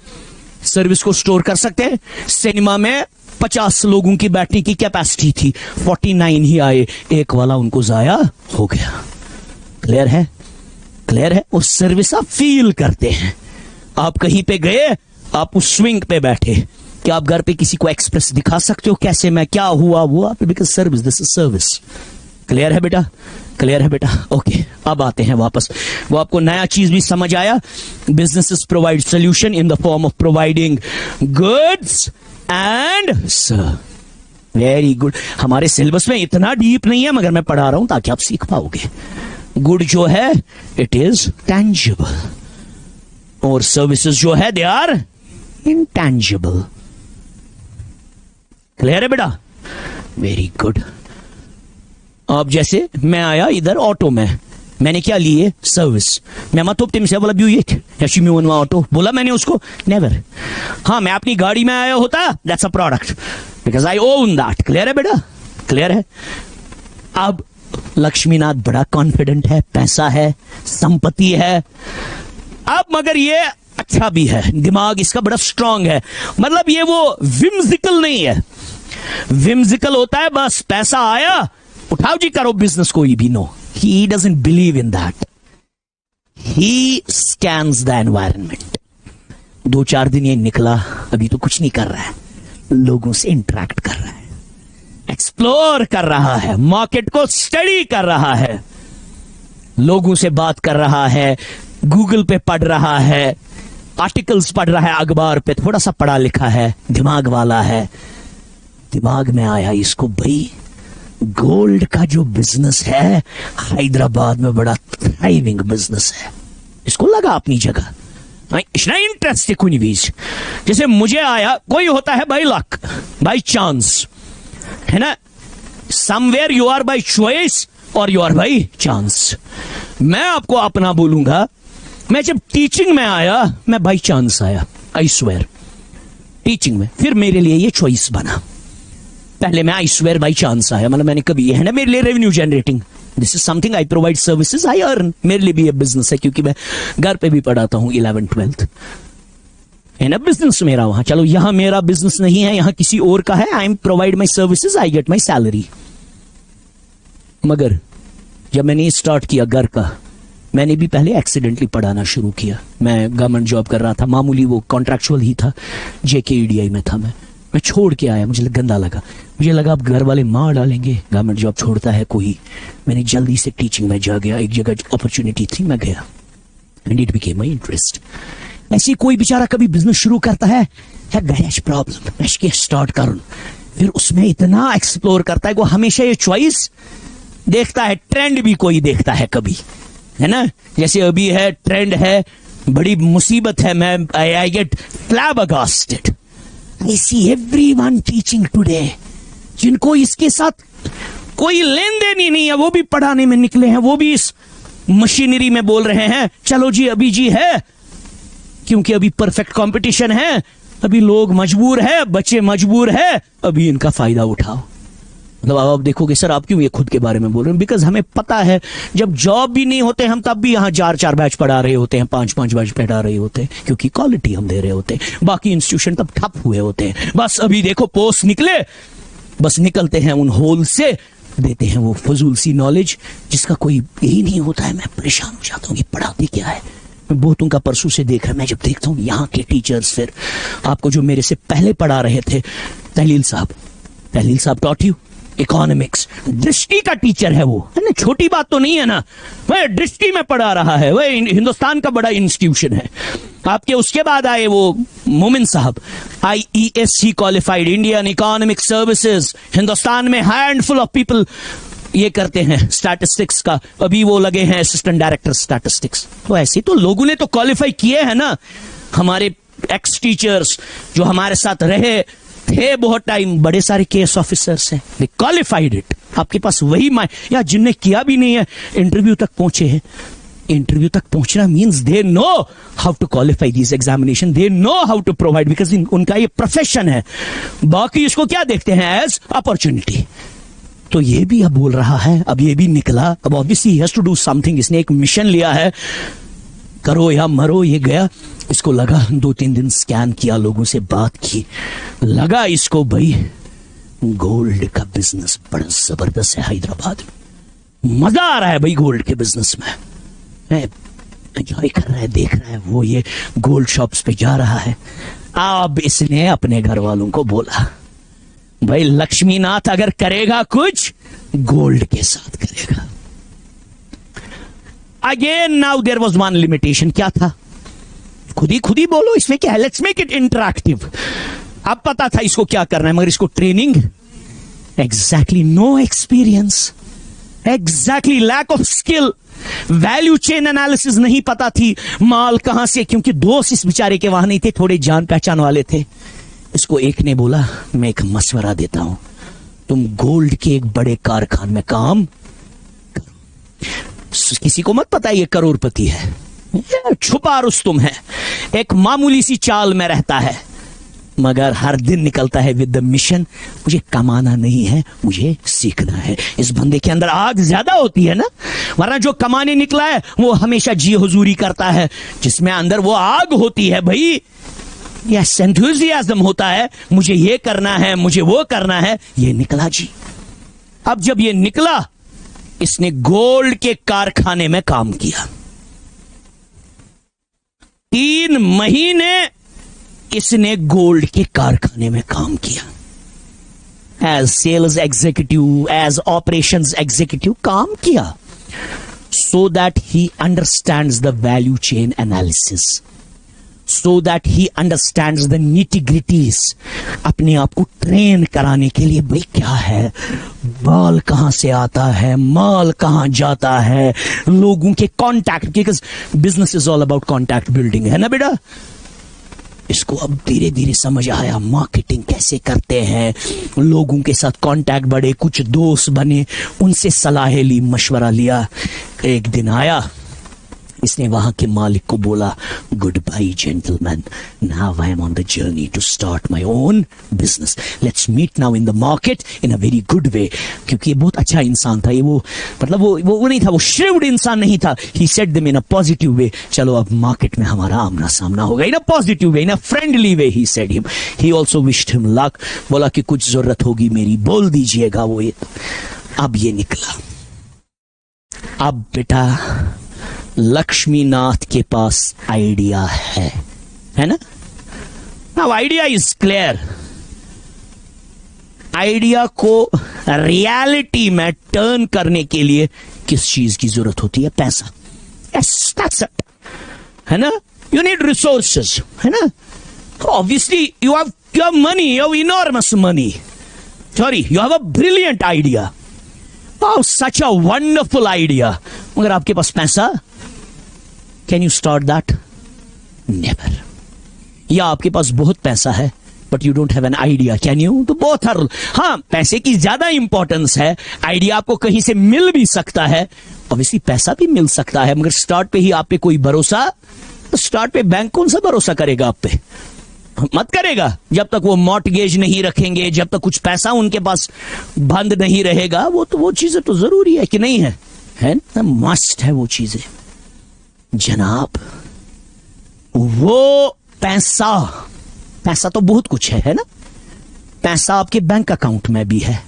सर्विस को स्टोर कर सकते हैं। सिनेमा में 50 लोगों की बैठने की कैपेसिटी थी, 49 ही आए, एक वाला उनको जाया हो गया। क्लियर है? क्लियर है? उस सर्विस आप फील करते हैं। आप कहीं पे गए, आप उस स्विंग पे बैठे, क्या आप घर पे किसी को एक्सप्रेस दिखा सकते हो कैसे मैं, क्या हुआ वो? Because service, this is service. Clear है बेटा? क्लियर है बेटा? ओके, अब आते हैं वापस। वो आपको नया चीज भी समझ आया। Businesses provide solution in the form of providing goods and serve. Very good. हमारे सिलेबस में इतना डीप नहीं है, मगर मैं पढ़ा रहा हूं ताकि आप सीख पाओगे। गुड जो है इट इज टैंजिबल, और सर्विसेज जो है दे आर इंटैंजिबल। क्लियर है बेटा? Very good. अब जैसे मैं आया इधर ऑटो में, मैंने क्या लिए? सर्विस। मैं मत तुम से बोला ब्यूइक या शिम्यूनवा ऑटो, बोला मैंने उसको? नेवर। हाँ, मैं अपनी गाड़ी में आया होता, that's a product, because I own that. Clear है बेटा? क्लियर है? अब लक्ष्मीनाथ बड़ा कॉन्फिडेंट है, पैसा है, संपत्ति है। अब मगर ये अच्छा भी है, दिमाग इसका बड़ा स्ट्रांग है, मतलब ये वो विम्सिकल नहीं है। विम्सिकल होता है बस पैसा आया, उठाओ जी करो बिजनेस, कोई भी। No, he doesn't believe in that. He scans the environment. 2-4 दिन ये निकला, अभी तो कुछ नहीं कर रहा है, लोगों से इंटरेक्ट कर रहा है, एक्सप्लोर कर रहा है, मार्केट को स्टडी कर रहा है, लोगों से बात कर रहा है, गूगल पे पढ़ रहा है, आर्टिकल्स पढ़ रहा है, अखबार पे थोड़ा सा पढ़ा लिखा है, दिमाग वाला है। दिमाग में आया इसको, भाई गोल्ड का जो बिजनेस है हैदराबाद में बड़ा थ्राइविंग बिजनेस है, इसको लगा अपनी जगह, इतना इंटरेस्ट है कोई बीच। जैसे मुझे आया, कोई होता है बाय लक, बाय चांस, है ना? Somewhere you are by choice और यू आर बाय चांस। मैं आपको अपना बोलूंगा, मैं जब टीचिंग में आया, मैं बाय चांस आया, आई स्वेयर, टीचिंग में। फिर मेरे लिए ये चॉइस बना। पहले मैं आई स्वेयर बाई चांस आया, मतलब मैंने कभी, ये है ना मेरे लिए revenue generating, this is something I provide services, I earn, मेरे लिए भी ये बिजनेस है, क्योंकि मैं घर पे भी पढ़ाता हूं 11th-12th, है ना बिजनेस मेरा वहां। चलो यहां मेरा बिजनेस नहीं है, यहां किसी और का है, I am provide my services, I get my salary. मगर जब मैंने स्टार्ट किया घर का, मैंने भी पहले एक्सीडेंटली पढ़ाना शुरू किया। मैं गवर्नमेंट जॉब कर रहा था, मामूली वो कॉन्ट्रैक्चुअल ही था, JKEDI में था। मैं छोड़ के आया, मुझे गंदा लगा, मुझे लगा अब घर वाले मार डालेंगे, गवर्नमेंट जॉब छोड़ता है कोई। मैंने जल्दी से टीचिंग में जा गया, एक जगह अपॉर्चुनिटी थी, मैं गया, and it became my interest. ऐसी कोई बेचारा कभी बिजनेस शुरू करता है गैरेज प्रॉब्लम, मैं स्टार्ट करूं, फिर उसमें इतना एक्सप्लोर करता है, वो हमेशा ये चॉइस देखता है, ट्रेंड भी कोई देखता है कभी, है ना? जैसे अभी है ट्रेंड है, बड़ी मुसीबत है, मैं I get फ्लैबरगास्टेड, I see everyone teaching today, जिनको इसके साथ कोई लेन देन ही नहीं है, वो भी पढ़ाने में निकले हैं, वो भी इस मशीनरी में बोल रहे हैं चलो जी अभी जी है, क्योंकि अभी परफेक्ट कंपटीशन है, अभी लोग मजबूर है, बच्चे मजबूर है, अभी इनका फायदा उठाओ। मतलब आप देखोगे सर आप क्यों ये खुद के बारे में बोल रहे हैं, बिकॉज हमें पता है जब जॉब भी नहीं होते हम तब भी यहाँ 4-4 बैच पढ़ा रहे होते हैं, 5-5 बैच पढ़ा रहे होते हैं, क्योंकि क्वालिटी हम दे रहे होते हैं। बाकी इंस्टीट्यूशन तब ठप हुए होते हैं। बस अभी देखो पोस्ट निकले, बस निकलते हैं उन होल से, देते हैं वो फजूल सी नॉलेज जिसका कोई यही नहीं होता है। मैं परेशान हो जाता हूँ कि पढ़ाते क्या है। मैं बहुतों का परसों से देखा, मैं जब देखता हूँ यहाँ के टीचर्स, फिर आपको जो मेरे से पहले पढ़ा रहे थे तहलील साहब टॉट यू इकोनॉमिक्स, दृष्टि का टीचर है वो, है ना, छोटी बात तो नहीं है ना, वह दृष्टि में पढ़ा रहा है, वह हिंदुस्तान का बड़ा इंस्टीट्यूशन है। आपके उसके बाद आए वो मोमिन साहब, IESC qualified, Indian economic services, Hindustan में हैंडफुल ऑफ पीपल ये करते हैं स्टैटिस्टिक्स का, अभी वो लगे हैं असिस्टेंट डायरेक्टर स्टैटिस्टिक्स। तो ऐसे तो लोगों ने तो क्वालिफाई किए हैं ना, हमारे एक्स टीचर्स जो हमारे साथ रहे थे बहुत टाइम, बड़े सारे केस ऑफिसर्स हैं, दे क्वालिफाइड इट। आपके पास वही या जिनने किया भी नहीं है इंटरव्यू तक पहुंचे हैं। इंटरव्यू तक पहुंचना means they know how to qualify this examination, they know how to provide, because उनका ये प्रोफेशन है। बाकी इसको क्या देखते हैं, एज अपॉर्चुनिटी। तो ये भी अब बोल रहा है, अब ये भी निकला, अब obviously he has to do something. इसने एक मिशन लिया है, करो या मरो। ये गया, इसको लगा 2-3 दिन स्कैन किया, लोगों से बात की, लगा इसको भाई गोल्ड का बिजनेस बड़ा जबरदस्त है हैदराबाद में, मजा आ रहा है भाई गोल्ड के बिजनेस में, एंजॉय कर रहा है, देख रहा है वो, ये गोल्ड शॉप्स पे जा रहा है। अब इसने अपने घर वालों को बोला भाई लक्ष्मीनाथ अगर करेगा कुछ गोल्ड के साथ करेगा। Again now there was one limitation, क्या था, खुद ही बोलो, इसमें क्या है, लेट्स मेक इट इंटरैक्टिव। अब पता था इसको क्या करना है, मगर इसको training, exactly no experience, exactly lack of skill, value chain analysis नहीं पता थी, माल कहां से, क्योंकि दोस्त इस बेचारे के वहां नहीं थे, थोड़े जान पहचान वाले थे। इसको एक ने बोला मैं एक मशवरा देता हूं, तुम गोल्ड के एक बड़े कारखाने में काम करो, किसी को मत पता ये करोड़पति है, छुपा रुस्तुम है, एक मामूली सी चाल में रहता है, मगर हर दिन निकलता है विद द मिशन, मुझे कमाना नहीं है, मुझे सीखना है। इस बंदे के अंदर आग ज्यादा होती है ना, वरना जो कमाने निकला है वो हमेशा जी हुजूरी करता है, जिसमें अंदर वो आग होती है भाई, ये एंथुसियाज्म होता है, मुझे ये करना है, मुझे वो करना है, ये निकला जी। अब जब ये निकला, इसने गोल्ड के कारखाने में काम किया, 3 महीने इसने गोल्ड के कारखाने में काम किया, as sales executive, as operations executive काम किया, so that he understands the value chain analysis, so that he understands the nitty gritties. अपने आप को ट्रेन कराने के लिए, भाई क्या है, माल कहां से आता है, माल कहां जाता है, लोगों के contact, because business is all about contact building, है ना बेटा। इसको अब धीरे धीरे समझ आया मार्केटिंग कैसे करते हैं, लोगों के साथ कांटेक्ट बढ़े, कुछ दोस्त बने, उनसे सलाहें ली, मशवरा लिया। एक दिन आया, इसने वहां के मालिक को बोला, good bye gentleman, now I am on the journey to start my own business, let's meet now in the market in a very good way. क्योंकि ये बहुत अच्छा इंसान था, ये वो मतलब वो नहीं था, वो श्रीव्ड इंसान नहीं था। He said them in a positive way, चलो अब मार्केट में हमारा आमना सामना होगा, in a positive way, in a friendly way. He said him, he also wished him luck, बोला कि कुछ जरूरत होगी मेरी बोल दीजिएगा। वो ये अब ये निकला, अब बेटा लक्ष्मीनाथ के पास आइडिया है ना। Now idea is clear, idea को रियलिटी में टर्न करने के लिए किस चीज की जरूरत होती है, पैसा। यस दैट्स इट, है ना, यू नीड रिसोर्सेज, है ना। Obviously you have money, you have enormous money, sorry you have a brilliant idea, such a wonderful idea, मगर आपके पास पैसा, can you start that? Never. या आपके पास बहुत पैसा है but you don't have an idea, can you? तो both are, हाँ पैसे की ज्यादा इंपॉर्टेंस है, आइडिया आपको कहीं से मिल भी सकता है, ऑब्वियसली पैसा भी मिल सकता है, मगर स्टार्ट पे ही आप पे कोई भरोसा, तो स्टार्ट पे बैंक कौन सा भरोसा करेगा आप पे? मत करेगा जब तक वो मॉर्टगेज नहीं रखेंगे, जब तक कुछ पैसा उनके पास बंद नहीं रहेगा। वो चीजें तो जरूरी है कि नहीं है ना, मस्ट है वो चीजें जनाब। वो पैसा तो बहुत कुछ है ना। पैसा आपके बैंक अकाउंट में भी है।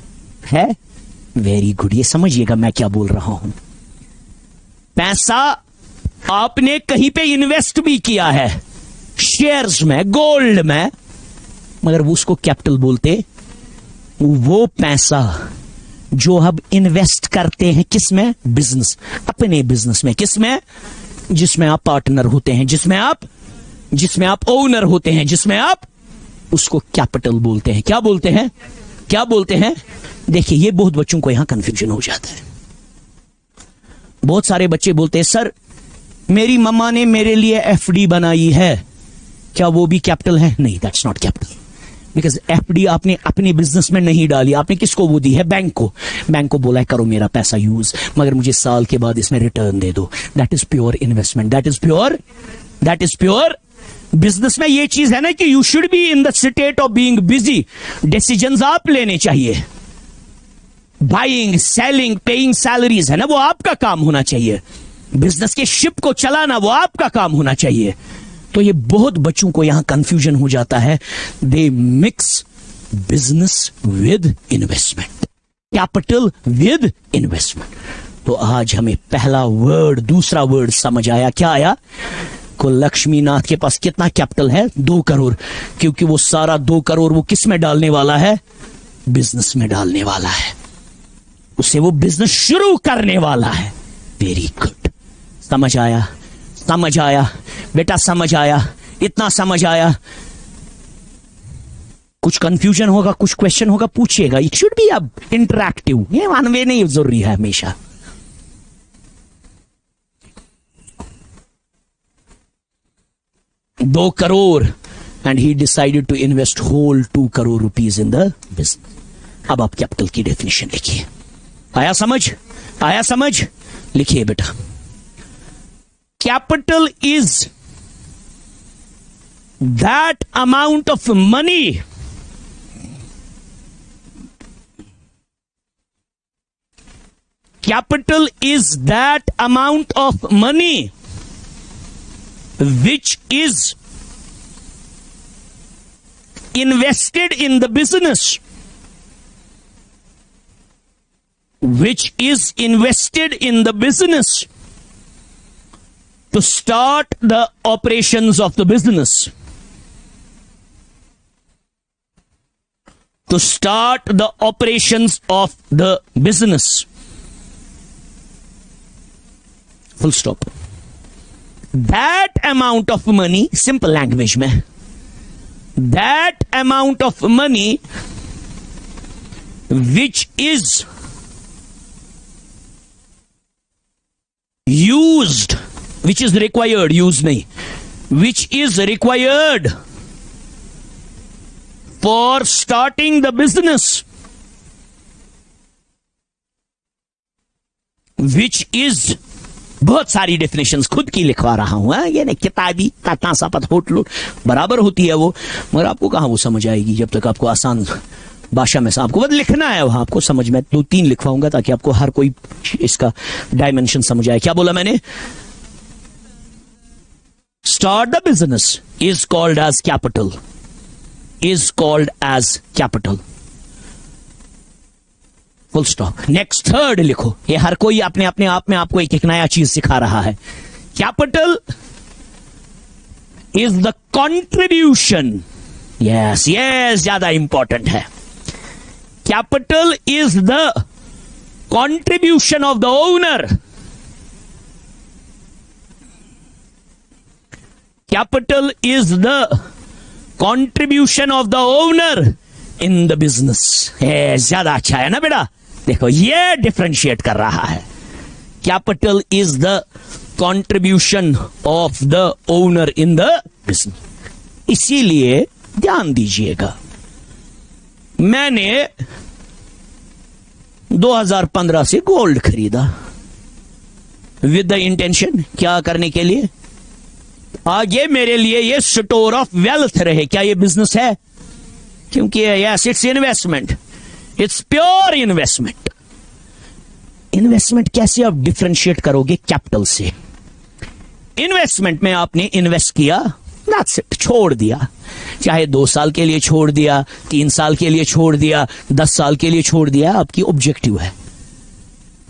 वेरी गुड, ये समझिएगा मैं क्या बोल रहा हूं। पैसा आपने कहीं पे इन्वेस्ट भी किया है, शेयर्स में, गोल्ड में, मगर वो उसको कैपिटल बोलते। वो पैसा जो अब इन्वेस्ट करते हैं किसमें? बिजनेस, अपने बिजनेस में। किसमें? जिसमें आप पार्टनर होते हैं, जिसमें आप ओनर होते हैं, जिसमें आप, उसको कैपिटल बोलते हैं। क्या बोलते हैं? देखिए, ये बहुत बच्चों को यहां कंफ्यूजन हो जाता है। बहुत सारे बच्चे बोलते हैं सर मेरी मम्मा ने मेरे लिए एफडी बनाई है, क्या वो भी कैपिटल है? नहीं, that's not capital, because FD आपने अपने बिजनेस में नहीं डाली, आपने किसको वो दी है? बैंक को बोला है करो मेरा पैसा यूज, मगर मुझे साल के बाद इसमें रिटर्न दे दो। That is pure investment, that is pure business में ये चीज है ना कि you should be in the state of being busy. Decisions आप लेने चाहिए, बाइंग, सेलिंग, पेइंग सैलरीज है ना, वो आपका काम होना चाहिए। बिजनेस के शिप को चलाना वो आपका काम होना चाहिए। तो ये बहुत बच्चों को यहां कंफ्यूजन हो जाता है। They mix business with investment, capital with investment. तो आज हमें पहला वर्ड, दूसरा वर्ड समझ आया। क्या आया? को लक्ष्मीनाथ के पास कितना कैपिटल है? 2 करोड़, क्योंकि वो सारा 2 करोड़ वो किस में डालने वाला है? बिजनेस में डालने वाला है, उसे वो बिजनेस शुरू करने वाला है। वेरी गुड, समझ आया बेटा, समझ आया, इतना समझ आया। कुछ कंफ्यूजन होगा, कुछ क्वेश्चन होगा, पूछिएगा। इट शुड बी अब इंटरैक्टिव, ये वन वे नहीं जरूरी है हमेशा। $2 crore and he decided to invest whole 2 crore rupees in the business. अब आप कैपिटल की डेफिनेशन लिखिए। आया समझ? लिखिए बेटा। Capital is that amount of money capital is that amount of money which is invested in the business, to start the operations of the business. To start the operations of the business. Full stop. That amount of money, simple language में, that amount of money which is used, which is required, use नहीं, which is required for starting the business, which is, बहुत सारी definitions खुद की लिखवा रहा हूं, ये नहीं किताबी तासापत होटल बराबर होती है वो, मगर आपको कहां वो समझ आएगी जब तक आपको आसान भाषा में आपको बस लिखना है वहां, आपको समझ में 2-3 लिखवाऊंगा ताकि आपको हर कोई इसका डायमेंशन समझ आए। क्या बोला मैंने? Start the business is called as capital, is called as capital, full stop. Next third लिखो। ये हर कोई अपने अपने आप में आपको एक एक नया चीज सिखा रहा है। Capital is the contribution, yes ज्यादा इंपॉर्टेंट है। Capital is the contribution of the owner, capital is the contribution of the owner in the business. ज्यादा अच्छा है ना बेटा? देखो ये डिफरेंशिएट कर रहा है। Capital is the contribution of the owner in the business. इसीलिए ध्यान दीजिएगा, मैंने 2015 से गोल्ड खरीदा विद द इंटेंशन, क्या करने के लिए? आगे मेरे लिए ये स्टोर ऑफ वेल्थ रहे। क्या ये बिजनेस है? क्योंकि yes, it's investment, it's pure investment. Investment कैसे आप डिफरेंशिएट करोगे कैपिटल से? इन्वेस्टमेंट में आपने इन्वेस्ट किया, दैट्स इट, छोड़ दिया। चाहे 2 साल के लिए छोड़ दिया, 3 साल के लिए छोड़ दिया, 10 साल के लिए छोड़ दिया, आपकी ऑब्जेक्टिव है।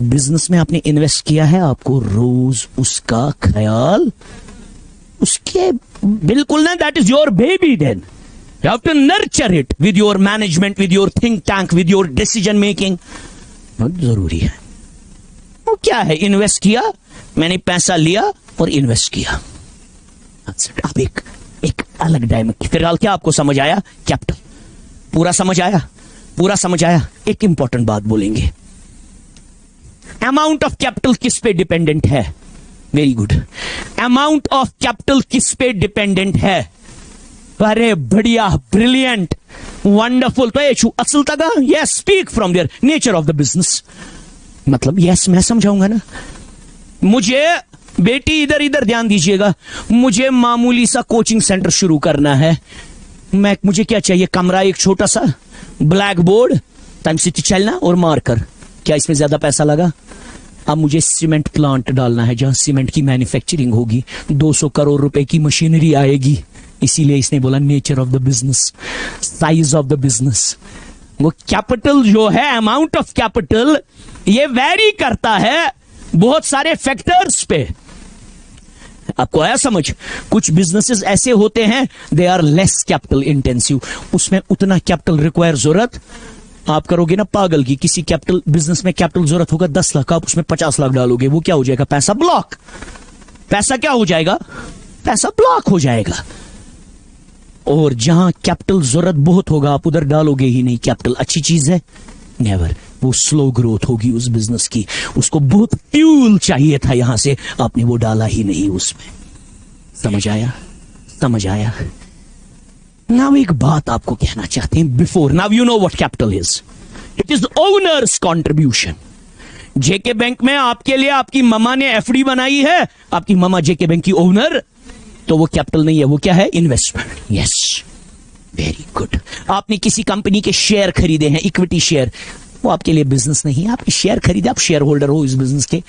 बिजनेस में आपने इन्वेस्ट किया है, आपको रोज उसका ख्याल, उसके बिल्कुल ना, that is your baby. Then you have to nurture it with your management, with your think tank, with your decision making. बहुत जरूरी है। वो क्या है? इन्वेस्ट किया, मैंने पैसा लिया और इन्वेस्ट किया। अब एक अलग डायमेंशन। फिलहाल क्या आपको समझ आया? कैपिटल पूरा समझ आया? पूरा समझ आया? एक इंपॉर्टेंट बात बोलेंगे, अमाउंट ऑफ कैपिटल किस पे डिपेंडेंट है? Very good. Amount of capital किस पे डिपेंडेंट है? अरे बढ़िया, ब्रिलियंट, वंडरफुल। तो ये असल तक yes, speak from their nature of the business. मतलब यस, मैं समझाऊंगा ना। मुझे बेटी इधर इधर ध्यान दीजिएगा, मुझे मामूली सा कोचिंग सेंटर शुरू करना है। मुझे क्या चाहिए? कमरा, एक छोटा सा ब्लैक बोर्ड, टाइम से चलना और मार्कर। क्या इसमें ज्यादा पैसा लगा? अब मुझे सीमेंट प्लांट डालना है जहां सीमेंट की मैन्युफैक्चरिंग होगी, 200 करोड़ रुपए की मशीनरी आएगी। इसीलिए इसने बोला nature of the business, size of the business. वो कैपिटल जो है, अमाउंट ऑफ कैपिटल, ये वैरी करता है बहुत सारे फैक्टर्स पे। आपको आया समझ? कुछ बिजनेसेस ऐसे होते हैं, they are less capital intensive, उसमें उतना कैपिटल रिक्वायर जरूरत आप करोगे ना पागल की। किसी कैपिटल बिजनेस में कैपिटल जरूरत होगा 10 लाख, आप उसमें 50 लाख डालोगे, वो क्या हो जाएगा? पैसा ब्लॉक। पैसा क्या हो जाएगा? पैसा ब्लॉक हो जाएगा। और जहां कैपिटल जरूरत बहुत होगा, आप उधर डालोगे ही नहीं कैपिटल। अच्छी चीज है? नेवर। वो स्लो ग्रोथ होगी उस बिजनेस की, उसको बहुत फ्यूल चाहिए था यहां से, आपने वो डाला ही नहीं उसमें। समझ आया? समझ आया? नाउ एक बात आपको कहना चाहते हैं before, now you know what capital is. It is owners contribution. JK bank में आपके लिए आपकी ममा ने एफडी बनाई है, आपकी ममा जेके बैंक की ओनर, तो वो कैपिटल नहीं है, वो क्या है? इन्वेस्टमेंट। Yes, very good. आपने किसी कंपनी के शेयर खरीदे हैं, इक्विटी शेयर, वो आपके लिए बिजनेस नहीं है। आपने शेयर खरीदे, आप शेयर होल्डर हो इस बिजनेस के।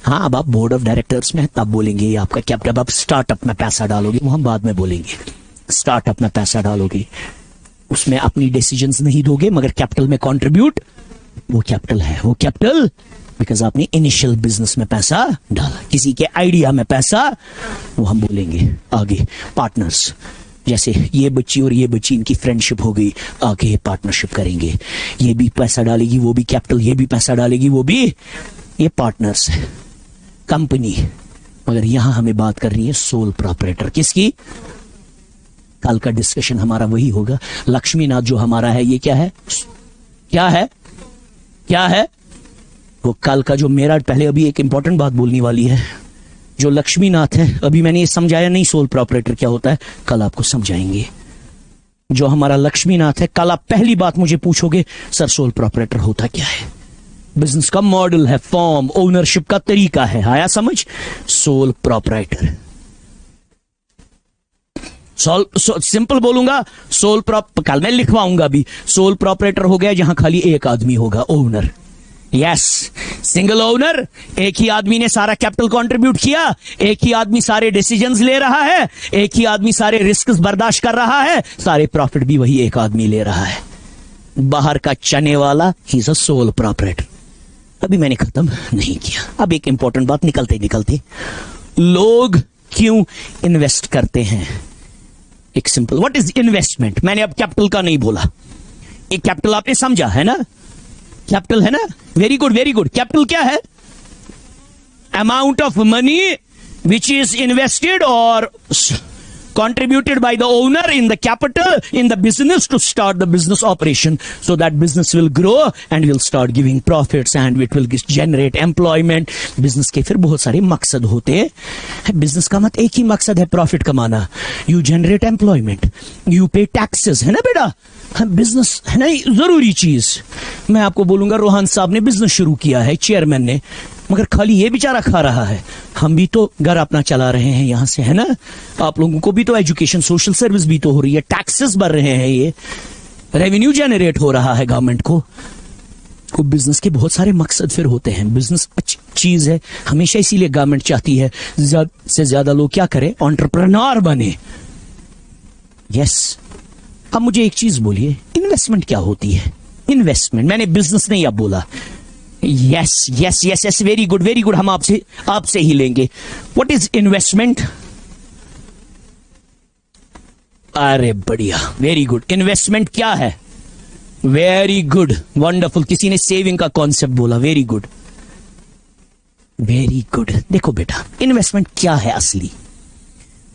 हाँ, अब आप बोर्ड ऑफ डायरेक्टर्स में हैं, तब बोलेंगे ये आपका कैपिटल। आप स्टार्टअप में पैसा डालोगे, वो हम बाद में बोलेंगे। स्टार्टअप में पैसा डालोगे, उसमें अपनी डिसीजंस नहीं दोगे, मगर कैपिटल में कंट्रीब्यूट, वो कैपिटल है। वो कैपिटल बिकॉज आपने इनिशियल बिजनेस में पैसा डाला, किसी के आइडिया में पैसा, वो हम बोलेंगे आगे। पार्टनर्स, जैसे ये बच्ची और ये बच्ची, इनकी फ्रेंडशिप हो गई, आगे पार्टनरशिप करेंगे। ये भी पैसा डालेगी, वो भी कैपिटल, ये भी पैसा डालेगी, वो भी, ये पार्टनर्स है। कंपनी, मगर यहां हमें बात करनी है सोल प्रोपराइटर। किसकी? कल का डिस्कशन हमारा वही होगा। लक्ष्मीनाथ जो हमारा है, ये क्या है? क्या है? क्या है वो? कल का जो मेरा, पहले अभी एक इंपॉर्टेंट बात बोलने वाली है। जो लक्ष्मीनाथ है, अभी मैंने ये समझाया नहीं सोल प्रोपराइटर क्या होता है, कल आपको समझाएंगे। जो हमारा लक्ष्मीनाथ है, कल आप पहली बात मुझे पूछोगे, सर सोल प्रोपराइटर होता क्या है? बिजनेस का मॉडल है, फॉर्म, ओनरशिप का तरीका है। आया समझ? Sole proprietor. सिंपल बोलूंगा, सोल कल मैं लिखवाऊंगा भी। सोल प्रोपराइटर हो गया जहां खाली एक आदमी होगा, ओनर। यस, सिंगल ओनर, एक ही आदमी ने सारा कैपिटल कंट्रीब्यूट किया, एक ही आदमी सारे डिसीजंस ले रहा है, एक ही आदमी सारे रिस्क बर्दाश्त कर रहा है, सारे प्रॉफिट भी वही एक आदमी ले रहा है। बाहर का चने वाला, he is a sole proprietor. अभी मैंने खत्म नहीं किया। अब एक इंपॉर्टेंट बात निकलते निकलते, लोग क्यों इन्वेस्ट करते हैं? एक सिंपल, व्हाट इज इन्वेस्टमेंट? मैंने अब कैपिटल का नहीं बोला। एक कैपिटल आपने समझा है ना? कैपिटल है ना? Very good, very good. Capital क्या है? Amount of money which is invested और contributed by the owner in the capital in the business to start the business operation, so that business will grow and will start giving profits and it will generate employment. business के फिर बहुत सारे मकसद होते हैं। business का मत एक ही मकसद है, प्रॉफिट कमाना। you generate employment, you pay taxes, है ना बेटा? बिजनेस है ना जरूरी चीज। मैं आपको बोलूंगा, रोहन साहब ने बिजनेस शुरू किया है, चेयरमैन ने, मगर खाली ये बेचारा खा रहा है, हम भी तो घर अपना चला रहे हैं यहां से, है ना। आप लोगों को भी तो एजुकेशन, सोशल सर्विस भी तो हो रही है, टैक्सेस भर रहे हैं, ये रेवेन्यू जनरेट हो रहा है गवर्नमेंट को। बिजनेस के बहुत सारे मकसद फिर होते हैं। बिजनेस अच्छी चीज है हमेशा, इसीलिए गवर्नमेंट चाहती है ज्यादा से ज्यादा लोग क्या करें, एंटरप्रेन्योर बने। यस। अब मुझे एक चीज बोलिए, इन्वेस्टमेंट क्या होती है? इन्वेस्टमेंट, मैंने बिजनेस नहीं अब बोला। Yes yes yes yes, very good very good, हम आपसे ही लेंगे। What is investment? अरे बढ़िया, वेरी गुड। इन्वेस्टमेंट क्या है? Very good, wonderful. किसी ने सेविंग का कॉन्सेप्ट बोला, वेरी गुड वेरी गुड। देखो बेटा, इन्वेस्टमेंट क्या है असली?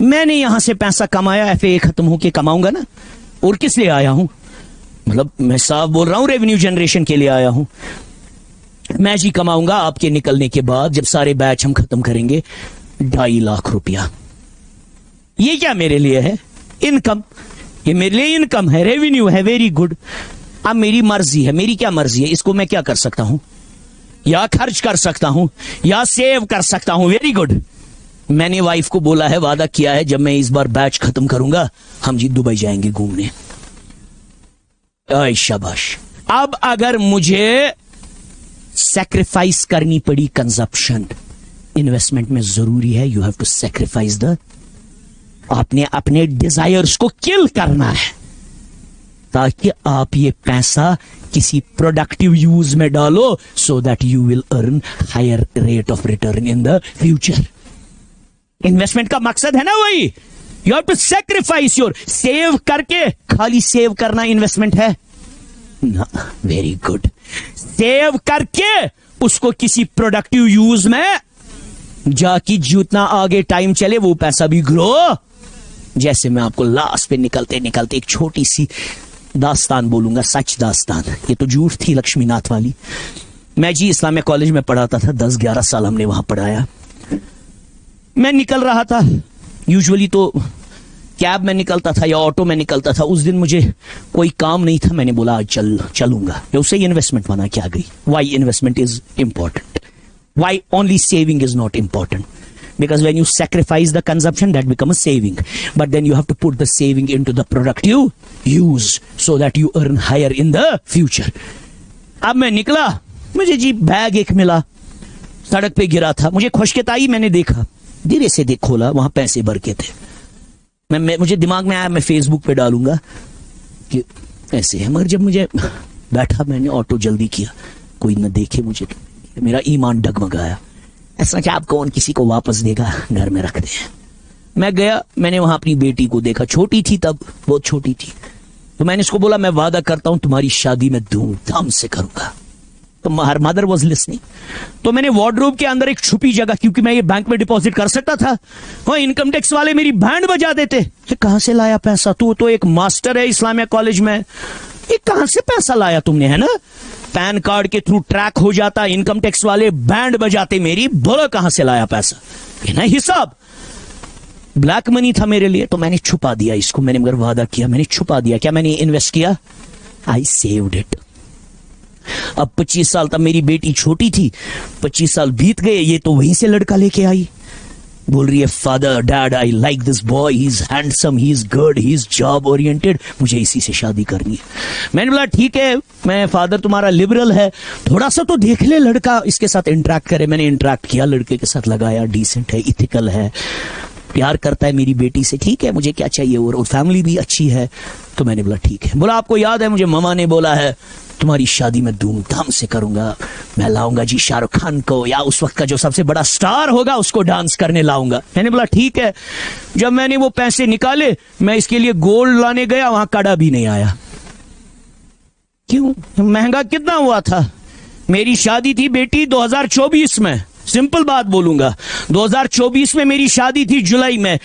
मैंने यहां से पैसा कमाया, एफए खत्म होके कमाऊंगा ना, और किस लिए आया हूं? मतलब मैं साफ बोल रहा हूं, रेवेन्यू जनरेशन के लिए आया हूं। मैं जी कमाऊंगा आपके निकलने के बाद, जब सारे बैच हम खत्म करेंगे, 2.5 लाख रुपया। ये क्या मेरे लिए है? इनकम। ये मेरे लिए इनकम है, रेवेन्यू है, वेरी गुड। अब मेरी मर्जी है, मेरी क्या मर्जी है, इसको मैं क्या कर सकता हूं? या खर्च कर सकता हूं या सेव कर सकता हूं, वेरी गुड। मैंने वाइफ को बोला है, वादा किया है, जब मैं इस बार बैच खत्म करूंगा हम जी दुबई जाएंगे घूमने। शाबाश। अब अगर मुझे सैक्रिफाइस करनी पड़ी कंजप्शन, इन्वेस्टमेंट में जरूरी है, you have to sacrifice the, आपने अपने डिजायर्स को किल करना है ताकि आप ये पैसा किसी प्रोडक्टिव यूज में डालो, so that you will earn higher rate of return in the future. Investment का मकसद है ना वही, you have to sacrifice your, save करके खाली सेव करना इन्वेस्टमेंट है ना? Very good. सेव करके उसको किसी प्रोडक्टिव यूज में जाके जितना आगे टाइम चले वो पैसा भी ग्रो। जैसे मैं आपको लास्ट पे निकलते निकलते एक छोटी सी दास्तान बोलूंगा, सच दास्तान, ये तो झूठ थी लक्ष्मीनाथ वाली। मैं जी इस्लामिया कॉलेज में पढ़ाता था, 10-11 साल हमने वहां पढ़ाया। मैं निकल रहा था, यूजुअली तो कैब में निकलता था या ऑटो में निकलता था। उस दिन मुझे कोई काम नहीं था, मैंने बोला आज चलूंगा। उससे इन्वेस्टमेंट बना क्या गई। Why investment is important, why only saving is not important? Because when you sacrifice the consumption, that becomes a saving. But then you have to put the saving into the productive use so that you earn higher in the future. अब मैं निकला, मुझे जी bag एक मिला, सड़क पे गिरा था, मुझे खुशकित आई, मैंने देखा, धीरे से खोला, वहां पैसे भर के थे। मुझे दिमाग में आया मैं फेसबुक पे डालूंगा कि ऐसे है, मगर जब मुझे बैठा, मैंने ऑटो जल्दी किया, कोई न देखे मुझे, तो मेरा ईमान डगमगाया। ऐसा कि आप कौन किसी को वापस देगा, घर में रख दे। मैं गया, मैंने वहां अपनी बेटी को देखा, छोटी थी तब, बहुत छोटी थी। तो मैंने इसको बोला, मैं वादा करता हूं तुम्हारी शादी में धूमधाम से करूंगा। तो हर मदर वॉज लिसनिंग। तो मैंने वार्डरोब के अंदर एक छुपी जगह, क्योंकि मैं ये बैंक में डिपॉजिट कर सकता था, वहां इनकम टैक्स वाले मेरी बैंड बजा देते। कहां से लाया पैसा? तू तो एक मास्टर है इस्लामिया कॉलेज में, ये कहां से पैसा लाया तुमने, है ना? पैन कार्ड के थ्रू ट्रैक हो जाता, इनकम टैक्स वाले बैंड बजाते मेरी, बोलो कहां से लाया पैसा, ये ना हिसाब। ब्लैक मनी था मेरे लिए, तो मैंने छुपा दिया इसको। मैंने मगर वादा किया, मैंने छुपा दिया। क्या मैंने इन्वेस्ट किया? I saved it. अब 25 साल तक मेरी बेटी छोटी थी, 25 साल बीत गए, ये तो वहीं से लड़का लेके आई, बोल रही है father dad I like this boy, he is handsome, he is good, he is job oriented, मुझे इसी से शादी करनी है। मैंने बोला ठीक है, मैं फादर तुम्हारा लिबरल है, थोड़ा सा तो देख ले लड़का, इसके साथ इंटरेक्ट करे। मैंने इंटरेक्ट किया, लड़के के साथ लगाया, डिसेंट है, इथिकल है, प्यार करता है मेरी बेटी से, ठीक है मुझे क्या चाहिए, और फैमिली भी अच्छी है। तो मैंने बोला ठीक है। बोला आपको याद है मुझे मामा ने बोला है तुम्हारी शादी में धूमधाम से करूंगा, मैं लाऊंगा जी शाहरुख खान को, या उस वक्त का जो सबसे बड़ा स्टार होगा उसको डांस करने लाऊंगा। मैंने बोला ठीक है। जब मैंने वो पैसे निकाले, मैं इसके लिए गोल्ड लाने गया, वहां कड़ा भी नहीं आया। क्यों? महंगा कितना हुआ था? मेरी शादी थी बेटी 2024 में, सिंपल बात बोलूंगा, 2024 में मेरी शादी थी जुलाई में।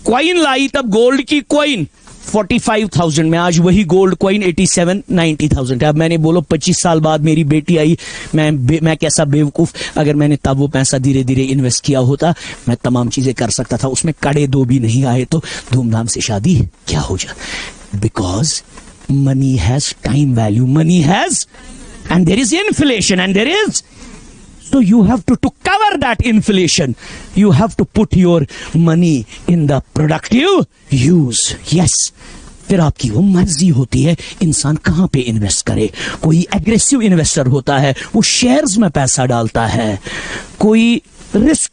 क्वाइन लाई तब गोल्ड की क्वाइन 45,000 में, आज वही गोल्ड क्वाइन 87-90,000 है। अब मैंने बोलो 25 साल बाद मेरी बेटी आई, मैं कैसा बेवकूफ, अगर मैंने तब वो पैसा धीरे धीरे इन्वेस्ट किया होता, मैं तमाम चीजें कर सकता था। उसमें कड़े दो भी नहीं आए तो धूमधाम से शादी क्या हो जाए। Because money has time value, money has, and there is inflation, and there is So you have to cover that inflation, you have to put your money in the productive use. Yes. फिर आपकी वो मर्जी होती है इंसान कहां पे invest करे. कोई एग्रेसिव इन्वेस्टर होता है, वो शेयर्स में पैसा डालता है. कोई रिस्क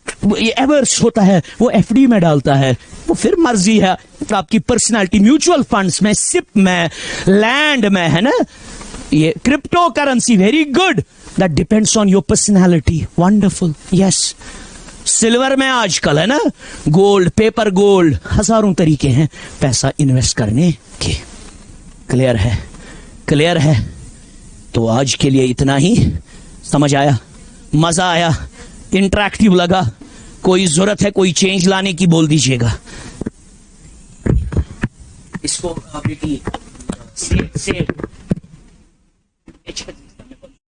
एवर्स होता है, वो एफडी में डालता है. वो फिर मर्जी है आपकी पर्सनालिटी. म्यूचुअल फंड्स में, सिप में, लैंड में, है ना. ये crypto currency very good, that depends on your personality. Wonderful. Yes. Silver में आजकल है ना, गोल्ड, पेपर गोल्ड, हजारों तरीके हैं पैसा इन्वेस्ट करने के. क्लियर है? क्लियर है. तो आज के लिए इतना ही. समझ आया? मजा आया? इंटरैक्टिव लगा? कोई जरूरत है कोई चेंज लाने की, बोल दीजिएगा. इसको बेटी से